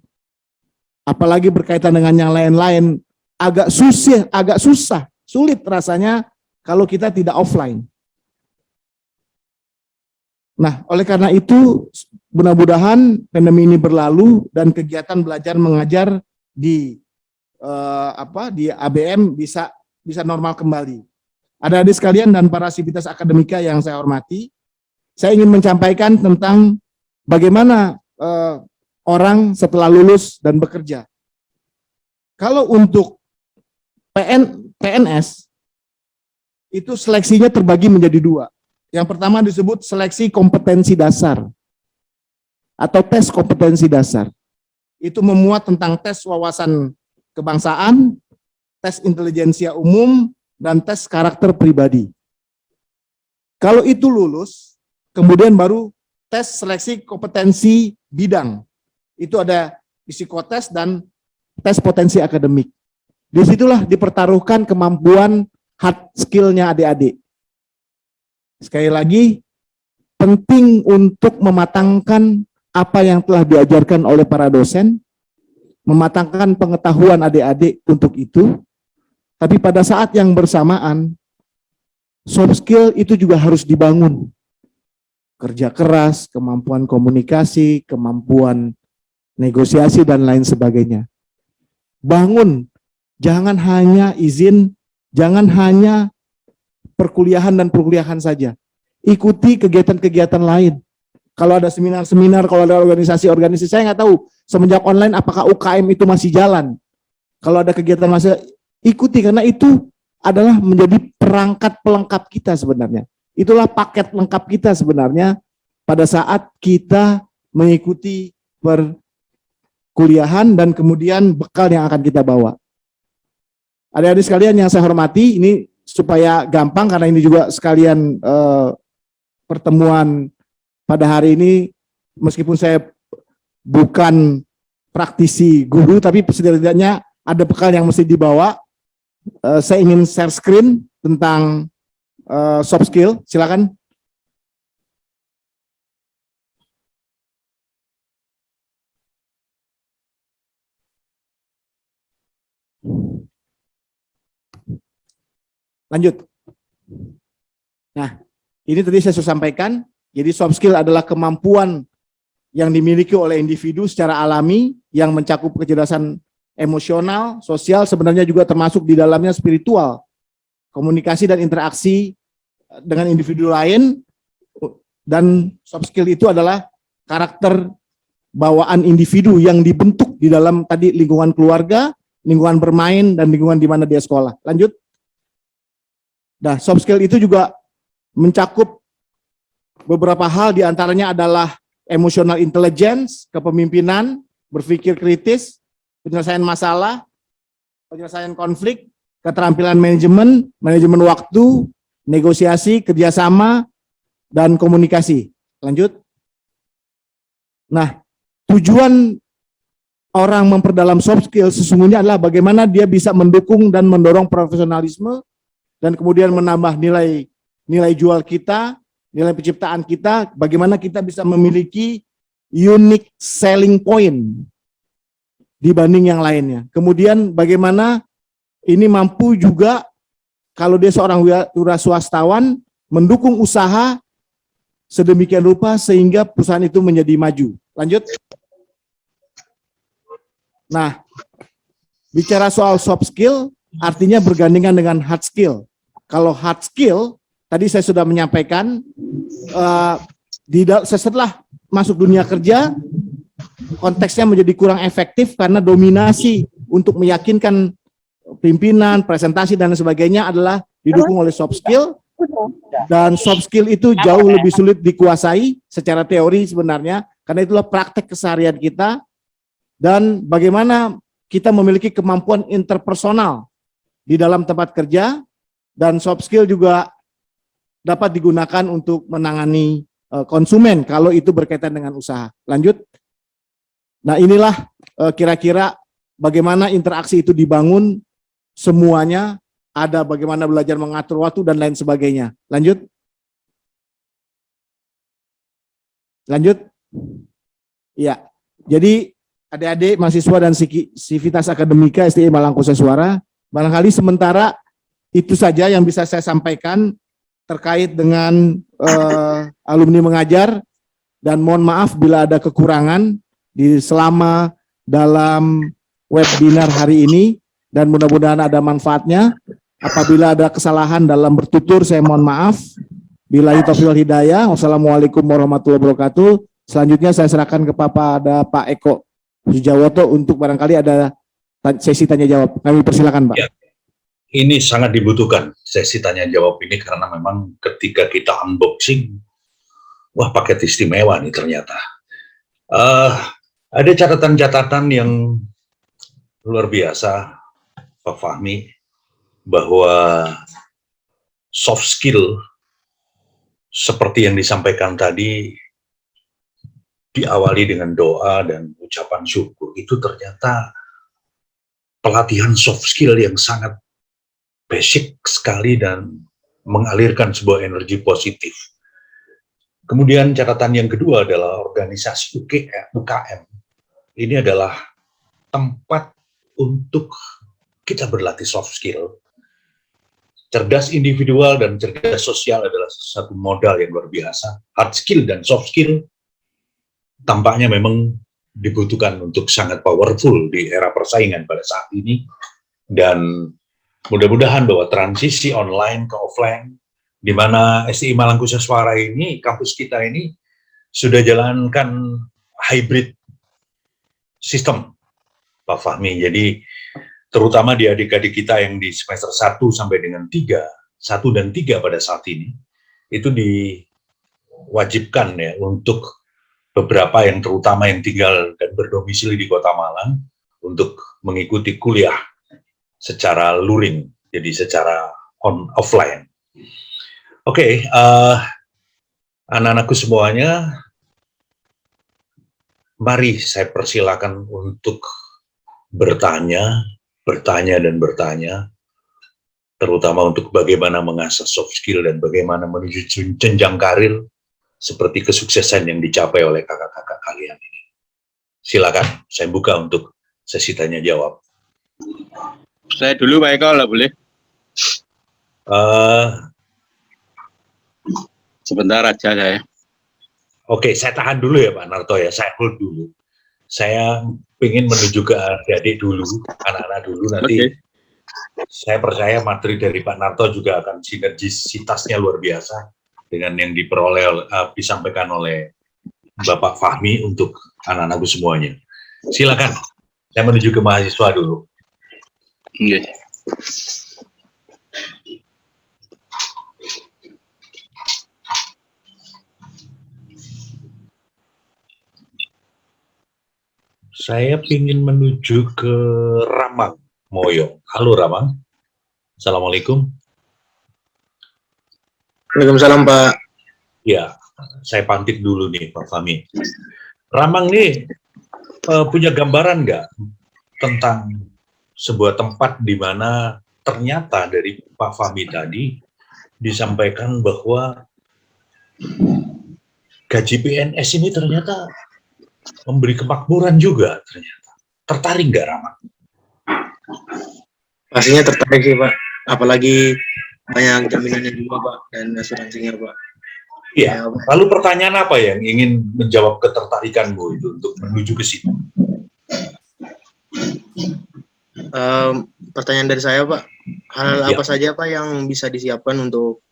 apalagi berkaitan dengan yang lain-lain, agak susah, sulit rasanya kalau kita tidak offline. Nah, oleh karena itu mudah-mudahan pandemi ini berlalu dan kegiatan belajar mengajar di ABM bisa normal kembali. Adik-adik sekalian dan para sivitas akademika yang saya hormati, saya ingin menyampaikan tentang bagaimana orang setelah lulus dan bekerja. Kalau untuk PNS, itu seleksinya terbagi menjadi 2. Yang pertama disebut seleksi kompetensi dasar atau tes kompetensi dasar. Itu memuat tentang tes wawasan kebangsaan, tes intelijensia umum, dan tes karakter pribadi. Kalau itu lulus, kemudian baru tes seleksi kompetensi bidang. Itu ada psikotes dan tes potensi akademik. Disitulah dipertaruhkan kemampuan hard skill-nya adik-adik. Sekali lagi, penting untuk mematangkan apa yang telah diajarkan oleh para dosen, mematangkan pengetahuan adik-adik untuk itu, tapi pada saat yang bersamaan, soft skill itu juga harus dibangun. Kerja keras, kemampuan komunikasi, kemampuan negosiasi, dan lain sebagainya. Bangun, jangan hanya izin, jangan hanya perkuliahan dan perkuliahan saja. Ikuti kegiatan-kegiatan lain. Kalau ada seminar-seminar, kalau ada organisasi-organisasi, saya nggak tahu semenjak online apakah UKM itu masih jalan. Kalau ada kegiatan masih ikuti, karena itu adalah menjadi perangkat pelengkap kita sebenarnya. Itulah paket lengkap kita sebenarnya pada saat kita mengikuti perkuliahan dan kemudian bekal yang akan kita bawa. Adik-adik sekalian yang saya hormati, ini supaya gampang karena ini juga sekalian pertemuan pada hari ini, meskipun saya bukan praktisi guru, tapi setidaknya ada bekal yang mesti dibawa. Saya ingin share screen tentang soft skill, silakan. Lanjut. Nah, ini tadi saya sudah sampaikan. Jadi soft skill adalah kemampuan yang dimiliki oleh individu secara alami yang mencakup kecerdasan emosional, sosial, sebenarnya juga termasuk di dalamnya spiritual, komunikasi dan interaksi dengan individu lain. Dan soft skill itu adalah karakter bawaan individu yang dibentuk di dalam tadi lingkungan keluarga, lingkungan bermain, dan lingkungan di mana dia sekolah. Lanjut. Nah, soft skill itu juga mencakup beberapa hal, diantaranya adalah emotional intelligence, kepemimpinan, berpikir kritis, penyelesaian masalah, penyelesaian konflik, keterampilan manajemen, manajemen waktu, negosiasi, kerjasama, dan komunikasi. Lanjut. Nah, tujuan orang memperdalam soft skill sesungguhnya adalah bagaimana dia bisa mendukung dan mendorong profesionalisme dan kemudian menambah nilai jual kita, nilai penciptaan kita, bagaimana kita bisa memiliki unique selling point dibanding yang lainnya. Kemudian bagaimana ini mampu juga kalau dia seorang wira swastawan mendukung usaha sedemikian rupa sehingga perusahaan itu menjadi maju. Lanjut. Nah, bicara soal soft skill artinya bergandengan dengan hard skill. Kalau hard skill tadi saya sudah menyampaikan, setelah masuk dunia kerja, konteksnya menjadi kurang efektif karena dominasi untuk meyakinkan pimpinan, presentasi, dan sebagainya adalah didukung oleh soft skill. Dan soft skill itu jauh lebih sulit dikuasai secara teori sebenarnya, karena itulah praktek keseharian kita. Dan bagaimana kita memiliki kemampuan interpersonal di dalam tempat kerja, dan soft skill juga dapat digunakan untuk menangani konsumen kalau itu berkaitan dengan usaha. Lanjut. Nah, inilah kira-kira bagaimana interaksi itu dibangun, semuanya ada, bagaimana belajar mengatur waktu dan lain sebagainya. Lanjut. Lanjut. Ya. Jadi adik-adik mahasiswa dan Sivitas Akademika STI Malang Kusasuara, barangkali sementara itu saja yang bisa saya sampaikan terkait dengan alumni mengajar, dan mohon maaf bila ada kekurangan selama dalam webinar hari ini, dan mudah-mudahan ada manfaatnya. Apabila ada kesalahan dalam bertutur, saya mohon maaf. Billahi taufiq wal hidayah. Wassalamualaikum warahmatullahi wabarakatuh. Selanjutnya saya serahkan kepada Pak Eko Sujawoto untuk barangkali ada sesi tanya jawab. Kami persilakan, Pak. Ya. Ini sangat dibutuhkan sesi tanya jawab ini, karena memang ketika kita unboxing, wah, paket istimewa nih ternyata. Ada catatan-catatan yang luar biasa Pak Fahmi, bahwa soft skill seperti yang disampaikan tadi diawali dengan doa dan ucapan syukur, itu ternyata pelatihan soft skill yang sangat basic sekali dan mengalirkan sebuah energi positif. Kemudian catatan yang kedua adalah organisasi UKM. Ini adalah tempat untuk kita berlatih soft skill. Cerdas individual dan cerdas sosial adalah satu modal yang luar biasa. Hard skill dan soft skill tampaknya memang dibutuhkan untuk sangat powerful di era persaingan pada saat ini. Dan mudah-mudahan bahwa transisi online ke offline, di mana STI Mangkuseswara ini, kampus kita ini, sudah jalankan hybrid sistem, Pak Fahmi. Jadi, terutama di adik-adik kita yang di semester 1 sampai dengan 3, 1 dan 3 pada saat ini, itu diwajibkan ya untuk beberapa yang terutama yang tinggal dan berdomisili di Kota Malang untuk mengikuti kuliah secara luring, jadi secara offline. Oke, anak-anakku semuanya, mari saya persilakan untuk bertanya, terutama untuk bagaimana mengasah soft skill dan bagaimana menuju jenjang karir seperti kesuksesan yang dicapai oleh kakak-kakak kalian ini. Silakan, saya buka untuk sesi tanya jawab. Saya dulu Pak Eko, lah boleh? Sebentar aja saya. Oke, saya tahan dulu ya Pak Narto ya, saya hold dulu. Saya ingin menuju ke adik-adik dulu, anak-anak dulu, nanti saya percaya materi dari Pak Narto juga akan sinergisitasnya luar biasa dengan yang diperoleh, disampaikan oleh Bapak Fahmi untuk anak-anakku semuanya. Silakan, saya menuju ke mahasiswa dulu. Iya. Saya ingin menuju ke Ramang Moyong. Halo Ramang. Assalamualaikum. Waalaikumsalam Pak. Ya, saya pantik dulu nih Pak Fahmi. Ramang nih punya gambaran nggak tentang sebuah tempat di mana ternyata dari Pak Fahmi tadi disampaikan bahwa gaji PNS ini ternyata memberi kemakmuran juga ternyata. Tertarik nggak Ramang? Pastinya tertarik sih Pak. Apalagi banyak jaminannya juga Pak dan asuransinya Pak. Iya. Lalu pertanyaan apa yang ingin menjawab ketertarikanmu itu untuk menuju ke situ? Pertanyaan dari saya Pak, hal apa saja Pak yang bisa disiapkan untuk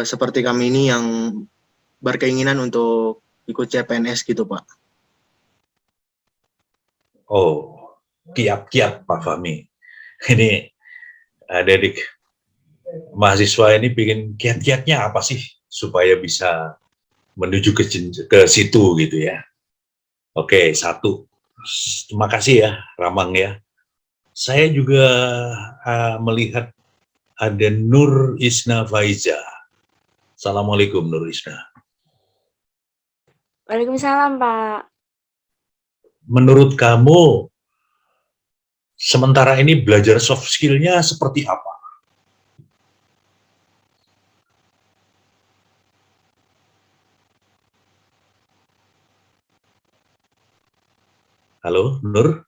seperti kami ini yang berkeinginan untuk ikut CPNS gitu Pak? Oh, kiat-kiat Pak Fahmi. Ini adik mahasiswa ini bikin kiat-kiatnya apa sih supaya bisa menuju ke situ gitu ya. Oke, satu. Terima kasih ya Ramang ya. Saya juga melihat ada Nur Isna Faiza. Assalamualaikum Nur Isna. Waalaikumsalam Pak. Menurut kamu sementara ini belajar soft skill-nya seperti apa? Halo, Nur?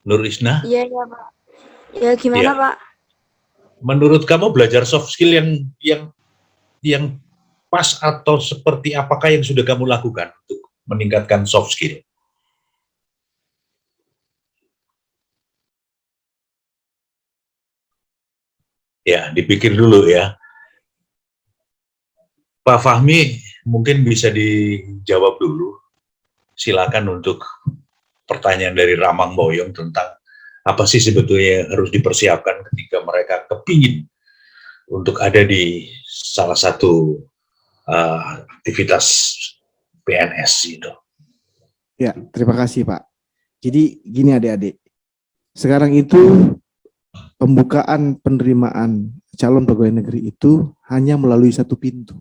Nur Isna? Iya, iya Pak. Ya gimana Ya. Pak? Menurut kamu belajar soft skill yang pas atau seperti apakah yang sudah kamu lakukan untuk meningkatkan soft skill? Ya, dipikir dulu ya. Pak Fahmi, mungkin bisa dijawab dulu. Silakan untuk pertanyaan dari Ramang Boyong tentang apa sih sebetulnya yang harus dipersiapkan ketika mereka kepingin untuk ada di salah satu aktivitas PNS itu. Ya, terima kasih Pak. Jadi gini adik-adik, sekarang itu pembukaan penerimaan calon pegawai negeri itu hanya melalui satu pintu,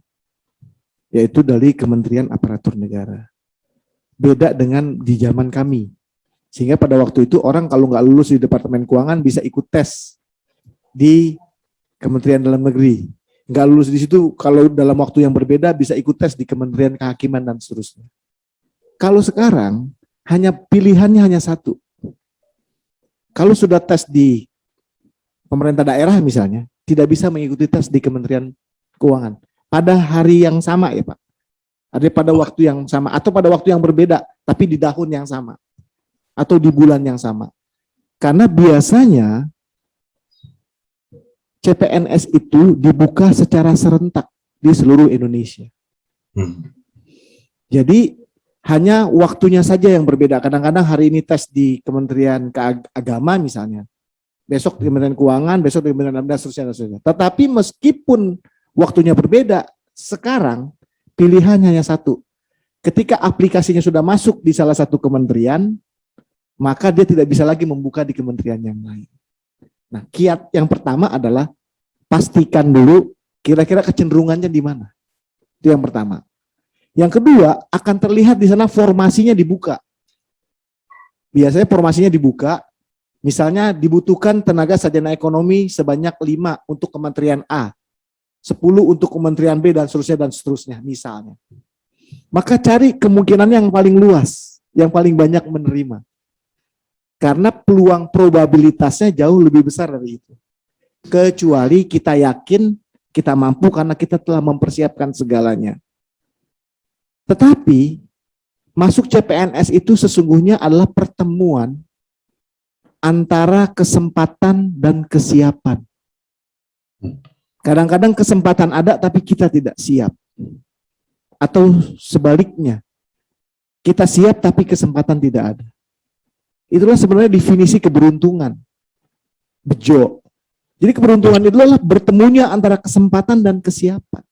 yaitu dari Kementerian Aparatur Negara. Beda dengan di zaman kami, sehingga pada waktu itu orang kalau nggak lulus di Departemen Keuangan bisa ikut tes di Kementerian Dalam Negeri. Nggak lulus di situ, kalau dalam waktu yang berbeda bisa ikut tes di Kementerian Kehakiman dan seterusnya. Kalau sekarang pilihannya hanya satu. Kalau sudah tes di pemerintah daerah misalnya, tidak bisa mengikuti tes di Kementerian Keuangan pada hari yang sama ya Pak. Ada pada waktu yang sama atau pada waktu yang berbeda, tapi di tahun yang sama atau di bulan yang sama. Karena biasanya CPNS itu dibuka secara serentak di seluruh Indonesia. Jadi hanya waktunya saja yang berbeda. Kadang-kadang hari ini tes di Kementerian Agama misalnya, besok di Kementerian Keuangan, besok di Kementerian dan seterusnya. Tetapi meskipun waktunya berbeda, sekarang pilihan hanya satu. Ketika aplikasinya sudah masuk di salah satu kementerian, maka dia tidak bisa lagi membuka di kementerian yang lain. Nah, kiat yang pertama adalah pastikan dulu kira-kira kecenderungannya di mana. Itu yang pertama. Yang kedua, akan terlihat di sana formasinya dibuka. Biasanya formasinya dibuka, misalnya dibutuhkan tenaga sarjana ekonomi sebanyak 5 untuk kementerian A, 10 untuk kementerian B, dan seterusnya, misalnya. Maka cari kemungkinan yang paling luas, yang paling banyak menerima. Karena peluang probabilitasnya jauh lebih besar dari itu. Kecuali kita yakin kita mampu karena kita telah mempersiapkan segalanya. Tetapi masuk CPNS itu sesungguhnya adalah pertemuan antara kesempatan dan kesiapan. Kadang-kadang kesempatan ada tapi kita tidak siap. Atau sebaliknya, kita siap tapi kesempatan tidak ada. Itulah sebenarnya definisi keberuntungan. Bejo. Jadi keberuntungan itu adalah bertemunya antara kesempatan dan kesiapan.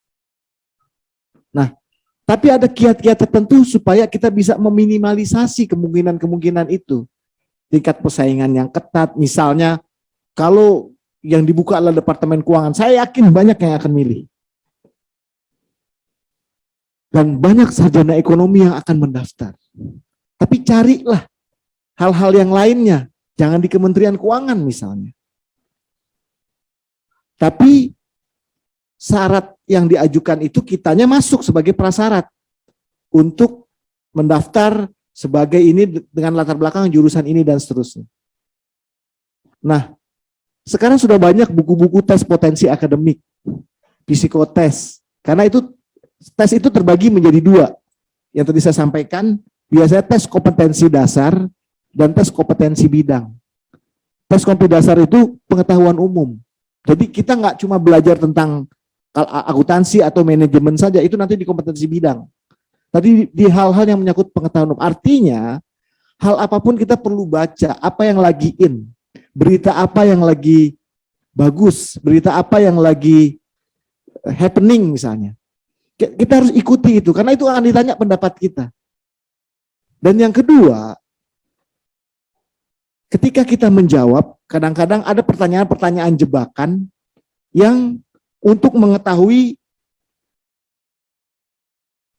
Nah, tapi ada kiat-kiat tertentu supaya kita bisa meminimalisasi kemungkinan-kemungkinan itu. Tingkat persaingan yang ketat, misalnya kalau yang dibuka adalah Departemen Keuangan, saya yakin banyak yang akan milih. Dan banyak sarjana ekonomi yang akan mendaftar. Tapi carilah hal-hal yang lainnya, jangan di Kementerian Keuangan misalnya. Tapi syarat yang diajukan itu kitanya masuk sebagai prasyarat untuk mendaftar sebagai ini dengan latar belakang jurusan ini dan seterusnya. Nah, sekarang sudah banyak buku-buku tes potensi akademik, psikotes, karena itu tes itu terbagi menjadi 2. Yang tadi saya sampaikan, biasanya tes kompetensi dasar dan tes kompetensi bidang. Tes kompetensi dasar itu pengetahuan umum. Jadi kita nggak cuma belajar tentang akuntansi atau manajemen saja, itu nanti di kompetensi bidang. Tadi di hal-hal yang menyangkut pengetahuan umum. Artinya, hal apapun kita perlu baca, apa yang lagi in, berita apa yang lagi bagus, berita apa yang lagi happening misalnya. Kita harus ikuti itu, karena itu akan ditanya pendapat kita. Dan yang kedua, ketika kita menjawab, kadang-kadang ada pertanyaan-pertanyaan jebakan yang untuk mengetahui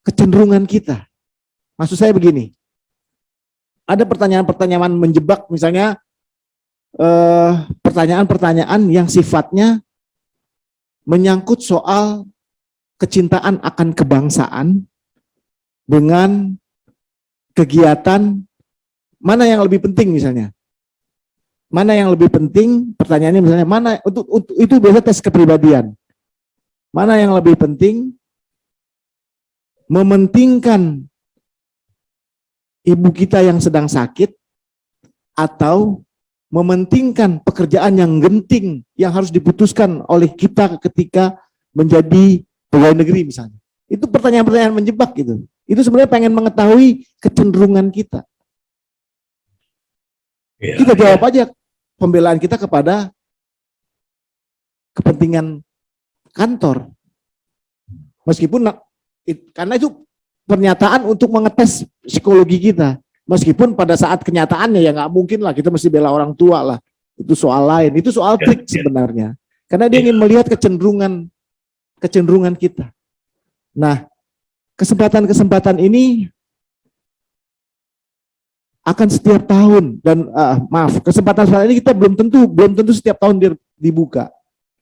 kecenderungan kita. Maksud saya begini, ada pertanyaan-pertanyaan menjebak, misalnya pertanyaan-pertanyaan yang sifatnya menyangkut soal kecintaan akan kebangsaan dengan kegiatan mana yang lebih penting misalnya. Mana yang lebih penting, pertanyaannya misalnya, mana untuk itu biasa tes kepribadian. Mana yang lebih penting, mementingkan ibu kita yang sedang sakit, atau mementingkan pekerjaan yang genting yang harus diputuskan oleh kita ketika menjadi pegawai negeri misalnya. Itu pertanyaan-pertanyaan menjebak gitu. Itu sebenarnya pengen mengetahui kecenderungan kita. Kita jawab aja pembelaan kita kepada kepentingan kantor. Meskipun karena itu pernyataan untuk mengetes psikologi kita. Meskipun pada saat kenyataannya ya nggak mungkin lah kita mesti bela orang tua lah. Itu soal lain, itu soal trik sebenarnya. Karena dia ingin melihat kecenderungan kita. Nah, kesempatan-kesempatan ini akan setiap tahun dan kesempatan ini kita belum tentu setiap tahun dibuka.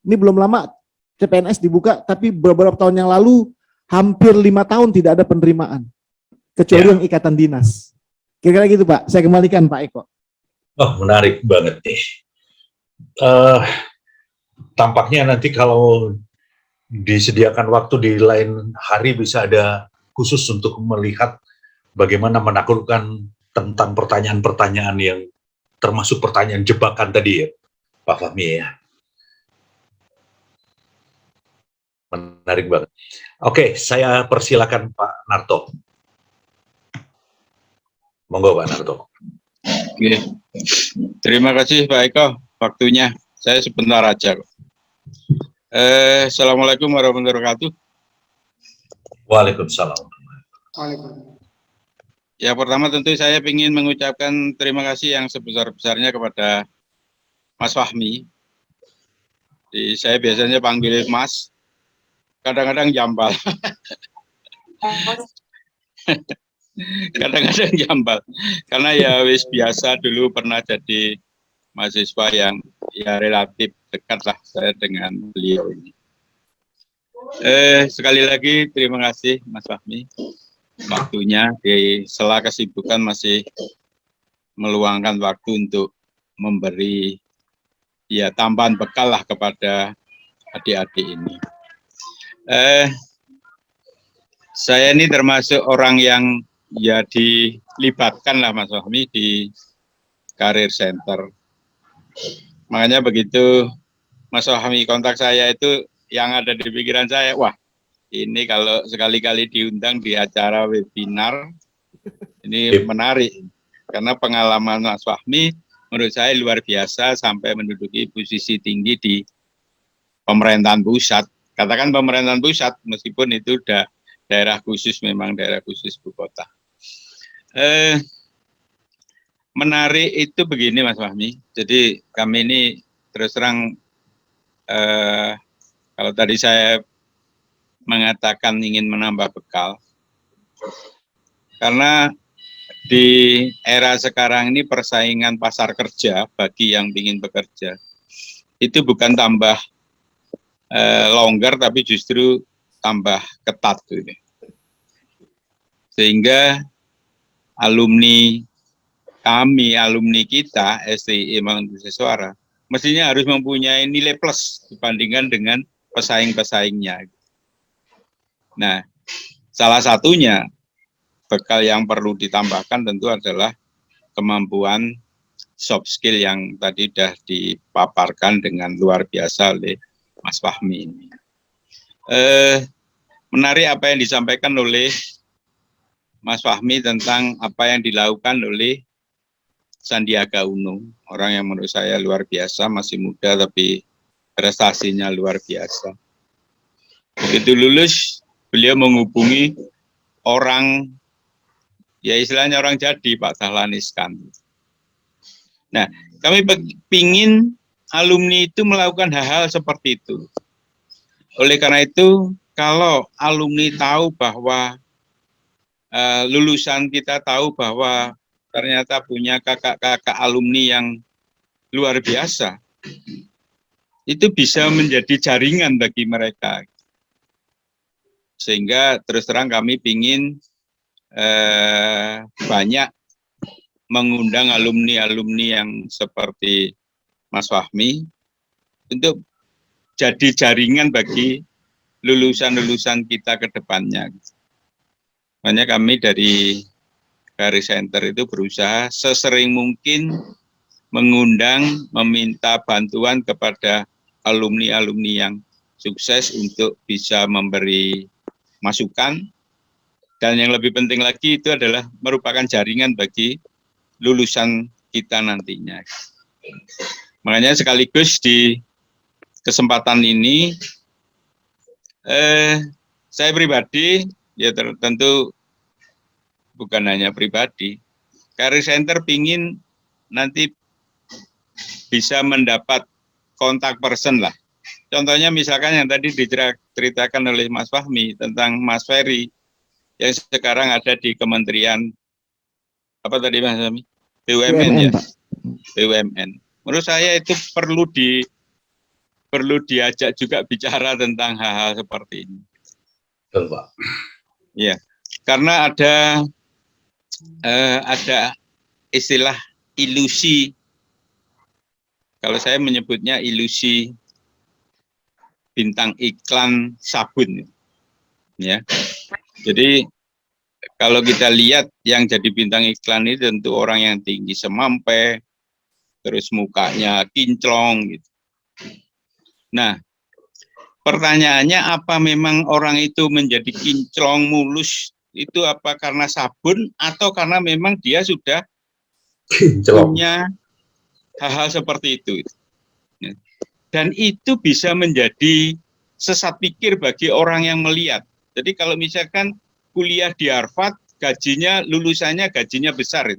Ini belum lama CPNS dibuka, tapi beberapa tahun yang lalu hampir 5 tahun tidak ada penerimaan, kecuali yang ikatan dinas. Kira-kira gitu Pak. Saya kembalikan Pak Eko. Oh, menarik banget nih. Tampaknya nanti kalau disediakan waktu di lain hari bisa ada khusus untuk melihat bagaimana menaklukkan tentang pertanyaan-pertanyaan yang termasuk pertanyaan jebakan tadi ya, Pak Fahmi ya. Menarik banget. Oke, saya persilakan Pak Narto. Monggo Pak Narto. Oke. Terima kasih Pak Eko, waktunya. Saya sebentar aja. Assalamualaikum warahmatullahi wabarakatuh. Waalaikumsalam. Ya, pertama tentu saya ingin mengucapkan terima kasih yang sebesar-besarnya kepada Mas Fahmi. Saya biasanya panggil Mas, kadang-kadang jambal. Kadang-kadang jambal. Karena ya wis biasa dulu pernah jadi mahasiswa yang ya relatif dekat lah saya dengan beliau ini. Sekali lagi terima kasih Mas Fahmi. Waktunya di sela kesibukan masih meluangkan waktu untuk memberi ya tambahan bekal lah kepada adik-adik ini. Saya ini termasuk orang yang ya dilibatkan lah Mas Fahmi di Career Center. Makanya begitu Mas Fahmi kontak saya itu yang ada di pikiran saya, wah ini kalau sekali-kali diundang di acara webinar, ini menarik. Karena pengalaman Mas Fahmi menurut saya luar biasa sampai menduduki posisi tinggi di pemerintahan pusat. Katakan pemerintahan pusat, meskipun itu udah daerah khusus, memang daerah khusus ibu kota. Menarik itu begini Mas Fahmi, jadi kami ini terus terang, kalau tadi saya mengatakan ingin menambah bekal, karena di era sekarang ini persaingan pasar kerja bagi yang ingin bekerja, itu bukan tambah longgar, tapi justru tambah ketat. Gitu. Sehingga alumni kami, alumni kita, STI Maluku Suara, mestinya harus mempunyai nilai plus dibandingkan dengan pesaing-pesaingnya. Nah, salah satunya bekal yang perlu ditambahkan tentu adalah kemampuan soft skill yang tadi sudah dipaparkan dengan luar biasa oleh Mas Fahmi ini. Menarik apa yang disampaikan oleh Mas Fahmi tentang apa yang dilakukan oleh Sandiaga Uno, orang yang menurut saya luar biasa, masih muda tapi prestasinya luar biasa. Begitu lulus, beliau menghubungi orang, ya istilahnya orang jadi, Pak Dahlan Iskan. Nah, kami ingin alumni itu melakukan hal-hal seperti itu. Oleh karena itu, kalau alumni tahu bahwa lulusan kita tahu bahwa ternyata punya kakak-kakak alumni yang luar biasa, itu bisa menjadi jaringan bagi mereka. Sehingga terus terang kami ingin banyak mengundang alumni-alumni yang seperti Mas Fahmi untuk jadi jaringan bagi lulusan-lulusan kita ke depannya. Makanya kami dari Career Center itu berusaha sesering mungkin mengundang, meminta bantuan kepada alumni-alumni yang sukses untuk bisa memberi masukan, dan yang lebih penting lagi itu adalah merupakan jaringan bagi lulusan kita nantinya. Makanya sekaligus di kesempatan ini, saya pribadi, ya tentu bukan hanya pribadi, Career Center pingin nanti bisa mendapat kontak person lah. Contohnya misalkan yang tadi diceritakan oleh Mas Fahmi tentang Mas Ferry yang sekarang ada di Kementerian apa tadi Mas Fahmi? BUMN ya. Pak. BUMN. Menurut saya itu perlu diajak juga bicara tentang hal-hal seperti ini. Betul, Pak. Ya, karena ada istilah ilusi. Kalau saya menyebutnya ilusi bintang iklan sabun. Ya. Jadi kalau kita lihat yang jadi bintang iklan ini tentu orang yang tinggi semampe, terus mukanya kinclong gitu. Nah, pertanyaannya apa memang orang itu menjadi kinclong mulus itu apa karena sabun atau karena memang dia sudah punya hal-hal seperti itu. Dan itu bisa menjadi sesat pikir bagi orang yang melihat. Jadi kalau misalkan kuliah di Harvard, lulusannya gajinya besar.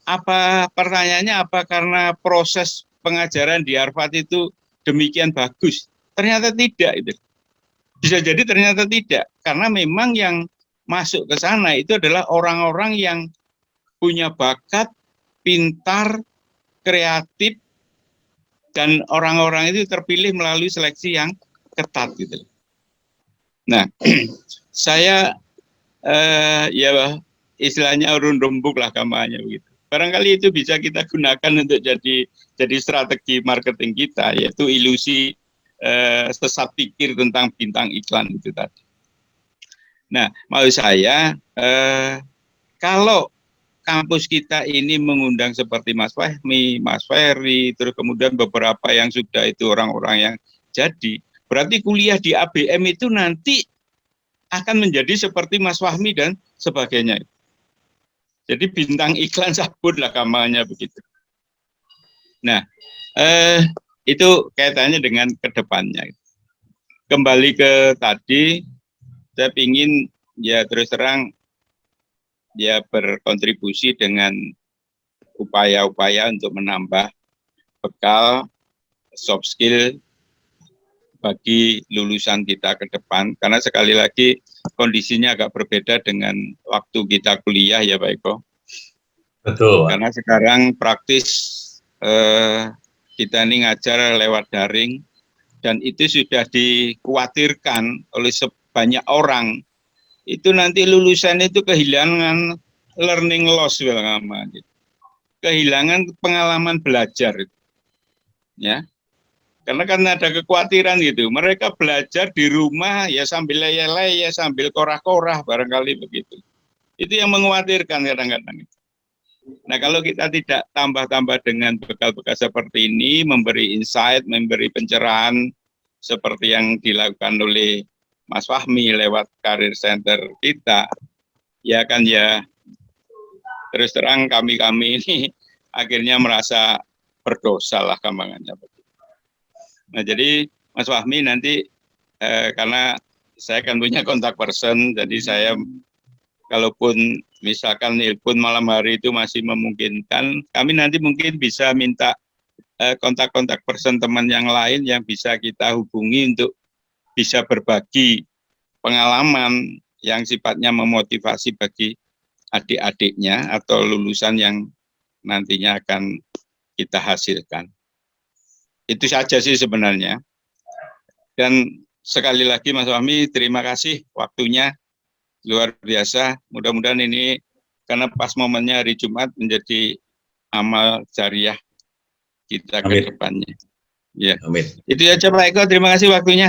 Apa pertanyaannya apa karena proses pengajaran di Harvard itu demikian bagus? Ternyata tidak itu. Bisa jadi ternyata tidak karena memang yang masuk ke sana itu adalah orang-orang yang punya bakat, pintar, kreatif, dan orang-orang itu terpilih melalui seleksi yang ketat gitu. Nah, saya ya istilahnya urun rembuk lah kampanye begitu. Barangkali itu bisa kita gunakan untuk jadi strategi marketing kita, yaitu ilusi sesat pikir tentang bintang iklan itu tadi. Nah, maksud saya kalau kampus kita ini mengundang seperti Mas Fahmi, Mas Ferry, terus kemudian beberapa yang sudah itu orang-orang yang jadi, berarti kuliah di ABM itu nanti akan menjadi seperti Mas Fahmi dan sebagainya. Jadi bintang iklan sabun lah kampanye begitu. Nah, itu kaitannya dengan kedepannya. Kembali ke tadi, saya ingin ya terus terang dia berkontribusi dengan upaya-upaya untuk menambah bekal soft skill bagi lulusan kita ke depan. Karena sekali lagi kondisinya agak berbeda dengan waktu kita kuliah ya Pak Eko. Betul. Karena sekarang praktis kita ini ngajar lewat daring dan itu sudah dikhawatirkan oleh sebanyak orang. Itu nanti lulusan itu kehilangan learning loss, kehilangan pengalaman belajar, ya. Karena ada kekhawatiran gitu, mereka belajar di rumah ya sambil leyeh-leyeh, sambil korah-korah barangkali begitu. Itu yang mengkhawatirkan kadang-kadang. Nah kalau kita tidak tambah-tambah dengan bekal-bekal seperti ini, memberi insight, memberi pencerahan seperti yang dilakukan oleh Mas Fahmi lewat Career Center kita, ya kan ya terus terang kami ini akhirnya merasa berdosa lah gampangannya. Nah jadi Mas Fahmi nanti karena saya kan punya kontak person, jadi saya kalaupun misalkan nelpon malam hari itu masih memungkinkan, kami nanti mungkin bisa minta kontak-kontak person teman yang lain yang bisa kita hubungi untuk bisa berbagi pengalaman yang sifatnya memotivasi bagi adik-adiknya atau lulusan yang nantinya akan kita hasilkan. Itu saja sih sebenarnya. Dan sekali lagi Mas Fahmi, terima kasih waktunya, luar biasa. Mudah-mudahan ini karena pas momennya hari Jumat menjadi amal jariah kita ke depannya. Ya. Amin. Itu saja Pak Eko, terima kasih waktunya.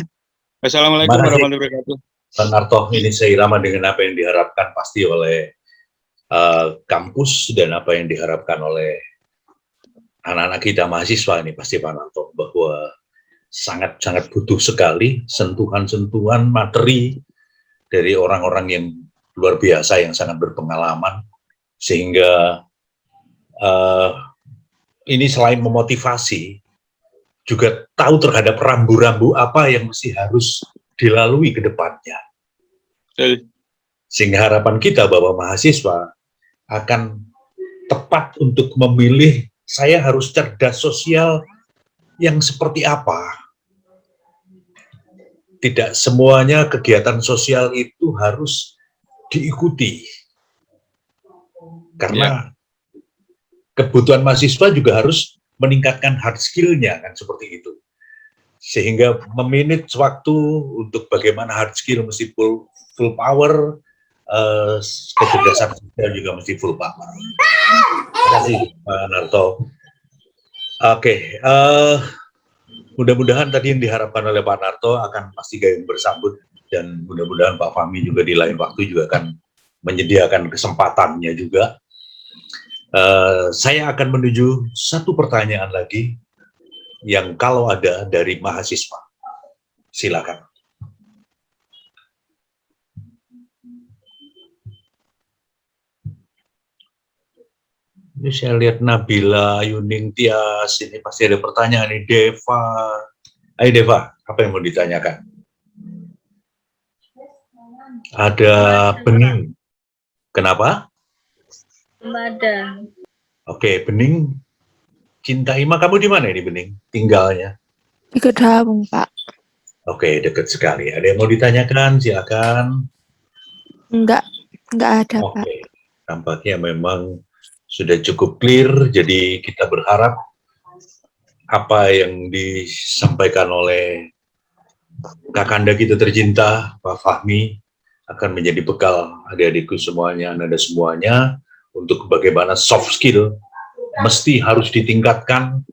Wassalamualaikum warahmatullahi wabarakatuh. Pak Narto, ini seirama dengan apa yang diharapkan pasti oleh kampus dan apa yang diharapkan oleh anak-anak kita mahasiswa ini pasti Pak Narto, bahwa sangat-sangat butuh sekali sentuhan-sentuhan materi dari orang-orang yang luar biasa yang sangat berpengalaman, sehingga ini selain memotivasi juga tahu terhadap rambu-rambu apa yang mesti harus dilalui ke depannya. Sehingga harapan kita bahwa mahasiswa akan tepat untuk memilih saya harus cerdas sosial yang seperti apa. Tidak semuanya kegiatan sosial itu harus diikuti. Karena kebutuhan mahasiswa juga harus meningkatkan hard skill-nya, kan seperti itu. Sehingga memanage waktu untuk bagaimana hard skill mesti full power, kecerdasan sosial juga mesti full power. Terima kasih Pak Narto. Oke, mudah-mudahan tadi yang diharapkan oleh Pak Narto akan pasti gayung bersambut, dan mudah-mudahan Pak Fahmi juga di lain waktu juga akan menyediakan kesempatannya juga. Saya akan menuju satu pertanyaan lagi yang kalau ada dari mahasiswa. Silakan. Ini saya lihat Nabila, Yuning Tias, ini pasti ada pertanyaan nih. Deva. Ayo Deva, apa yang mau ditanyakan? Ada Bening. Kenapa? Ada. Oke, Bening. Cinta Ima, kamu di mana ini Bening? Tinggalnya? Di Kedawung, Pak. Oke, dekat sekali. Ada yang mau ditanyakan? Silakan. Enggak ada, Pak. Oke, tampaknya memang sudah cukup clear, jadi kita berharap apa yang disampaikan oleh Kakanda kita tercinta, Pak Fahmi, akan menjadi bekal adik-adikku semuanya, anda semuanya, untuk bagaimana soft skill mesti harus ditingkatkan.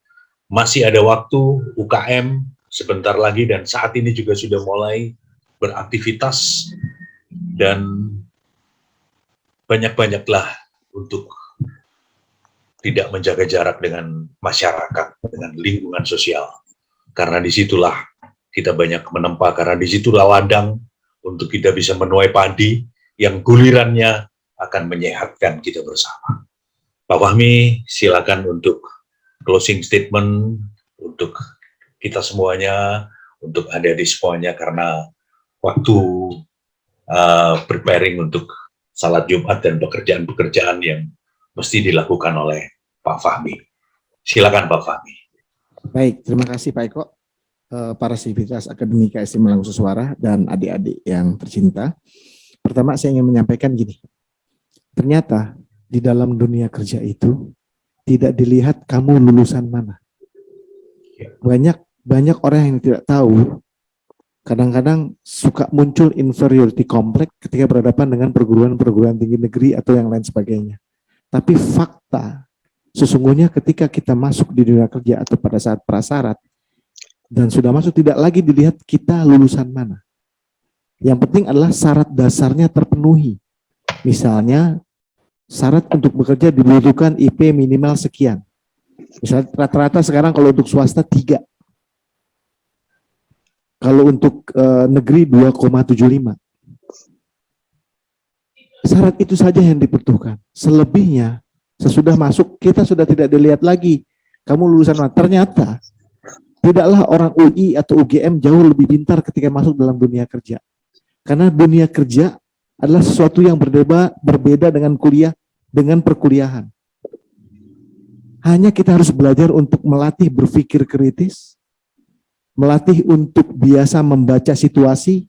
Masih ada waktu, UKM sebentar lagi, dan saat ini juga sudah mulai beraktivitas, dan banyak-banyaklah untuk tidak menjaga jarak dengan masyarakat, dengan lingkungan sosial. Karena disitulah kita banyak menempa, karena disitulah ladang untuk kita bisa menuai padi yang gulirannya akan menyehatkan kita bersama. Pak Fahmi, silakan untuk closing statement untuk kita semuanya, untuk adik-adik semuanya, karena waktu preparing untuk salat Jumat dan pekerjaan-pekerjaan yang mesti dilakukan oleh Pak Fahmi. Silakan Pak Fahmi. Baik, terima kasih Pak Eko, para sivitas akademika SMA Langkuso Suara dan adik-adik yang tercinta. Pertama saya ingin menyampaikan gini, ternyata di dalam dunia kerja itu tidak dilihat kamu lulusan mana. Banyak orang yang tidak tahu, kadang-kadang suka muncul inferiority complex ketika berhadapan dengan perguruan-perguruan tinggi negeri atau yang lain sebagainya. Tapi fakta, sesungguhnya ketika kita masuk di dunia kerja atau pada saat prasyarat, dan sudah masuk tidak lagi dilihat kita lulusan mana. Yang penting adalah syarat dasarnya terpenuhi. Misalnya, syarat untuk bekerja dibutuhkan IP minimal sekian. Misalnya rata-rata sekarang kalau untuk swasta 3. Kalau untuk negeri 2,75. Syarat itu saja yang dibutuhkan. Selebihnya, sesudah masuk, kita sudah tidak dilihat lagi. Kamu lulusan mana? Ternyata, tidaklah orang UI atau UGM jauh lebih pintar ketika masuk dalam dunia kerja. Karena dunia kerja adalah sesuatu yang berbeda dengan kuliah, dengan perkuliahan. Hanya kita harus belajar untuk melatih berpikir kritis, melatih untuk biasa membaca situasi,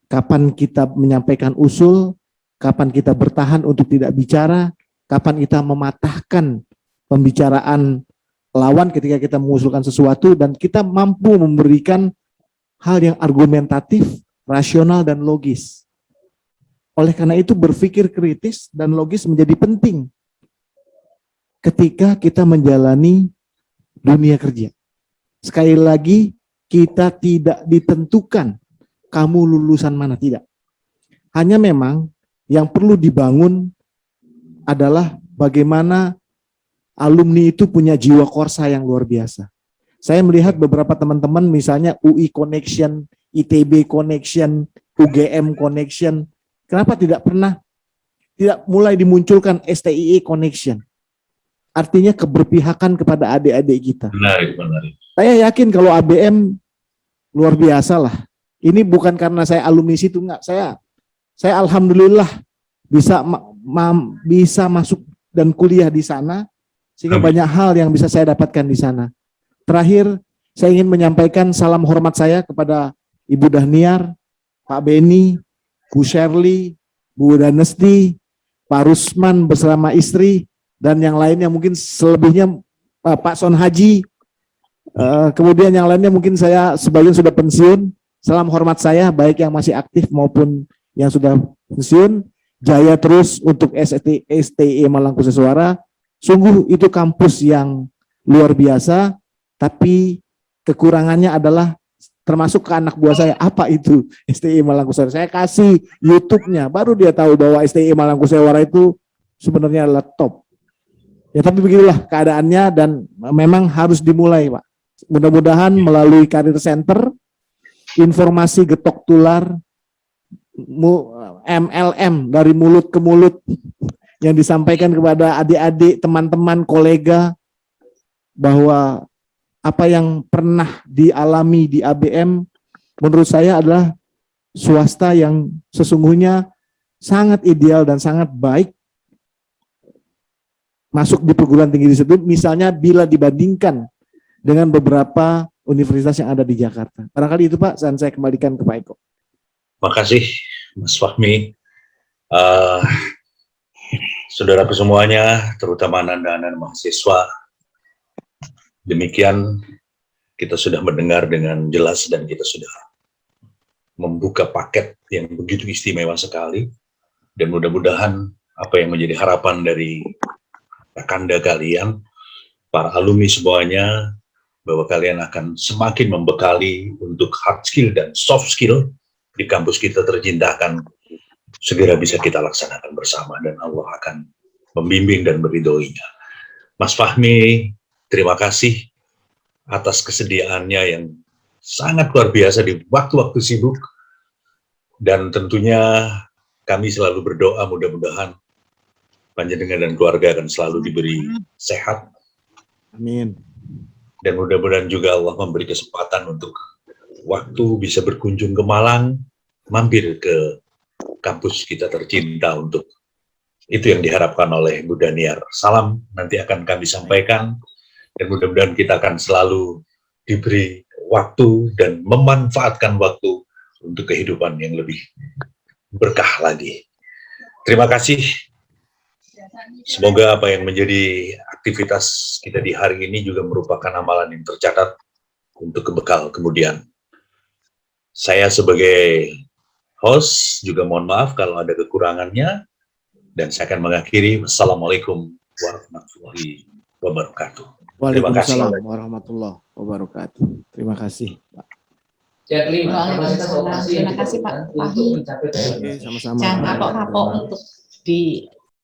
kapan kita menyampaikan usul, kapan kita bertahan untuk tidak bicara, kapan kita mematahkan pembicaraan lawan ketika kita mengusulkan sesuatu, dan kita mampu memberikan hal yang argumentatif, rasional, dan logis. Oleh karena itu berpikir kritis dan logis menjadi penting ketika kita menjalani dunia kerja. Sekali lagi, kita tidak ditentukan kamu lulusan mana, tidak. Hanya memang yang perlu dibangun adalah bagaimana alumni itu punya jiwa korsa yang luar biasa. Saya melihat beberapa teman-teman misalnya UI Connection, ITB Connection, UGM Connection, kenapa tidak mulai dimunculkan STIE Connection? Artinya keberpihakan kepada adik-adik kita. Menarik. Saya yakin kalau ABM luar biasa lah. Ini bukan karena saya alumni situ, enggak. Saya alhamdulillah bisa masuk dan kuliah di sana, sehingga Amin. banyak hal yang bisa saya dapatkan di sana. Terakhir, saya ingin menyampaikan salam hormat saya kepada Ibu Dahniar, Pak Beni, Bu Shirley, Bu Danesti, Pak Rusman bersama istri, dan yang lainnya mungkin selebihnya Pak Son Haji. Kemudian yang lainnya mungkin saya sebagian sudah pensiun. Salam hormat saya, baik yang masih aktif maupun yang sudah pensiun. Jaya terus untuk STI Mangkuseswara. Sungguh itu kampus yang luar biasa, tapi kekurangannya adalah termasuk ke anak buah saya, apa itu STI Mangkuseswara. Saya kasih YouTube-nya, baru dia tahu bahwa STI Mangkuseswara itu sebenarnya adalah top. Ya tapi begitulah keadaannya dan memang harus dimulai, Pak. Mudah-mudahan melalui Karir Center, informasi getok tular, MLM dari mulut ke mulut yang disampaikan kepada adik-adik, teman-teman, kolega, bahwa apa yang pernah dialami di ABM menurut saya adalah swasta yang sesungguhnya sangat ideal dan sangat baik masuk di perguruan tinggi tersebut, misalnya bila dibandingkan dengan beberapa universitas yang ada di Jakarta. Barangkali itu Pak, dan saya kembalikan ke Pak Eko. Makasih Mas Fahmi. Saudaraku semuanya, terutama anak-anak mahasiswa, demikian kita sudah mendengar dengan jelas dan kita sudah membuka paket yang begitu istimewa sekali, dan mudah-mudahan apa yang menjadi harapan dari Kakanda kalian, para alumni semuanya, bahwa kalian akan semakin membekali untuk hard skill dan soft skill di kampus kita tercinta akan segera bisa kita laksanakan bersama, dan Allah akan membimbing dan meridhoinya. Mas Fahmi, terima kasih atas kesediaannya yang sangat luar biasa di waktu-waktu sibuk, dan tentunya kami selalu berdoa mudah-mudahan panjenengan dan keluarga akan selalu diberi sehat. Amin. Dan mudah-mudahan juga Allah memberi kesempatan untuk waktu bisa berkunjung ke Malang, mampir ke kampus kita tercinta untuk itu yang diharapkan oleh Bu Dahniar. Salam nanti akan kami sampaikan, dan mudah-mudahan kita akan selalu diberi waktu dan memanfaatkan waktu untuk kehidupan yang lebih berkah lagi. Terima kasih. Semoga apa yang menjadi aktivitas kita di hari ini juga merupakan amalan yang tercatat untuk bekal kemudian. Saya sebagai host juga mohon maaf kalau ada kekurangannya, dan saya akan mengakhiri. Wassalamualaikum warahmatullahi wabarakatuh. Waalaikumsalam warahmatullahi wabarakatuh. Terima kasih, Pak. Terima kasih Pak Fahmi. Oke, sama-sama. Jangan kapok-kapok untuk di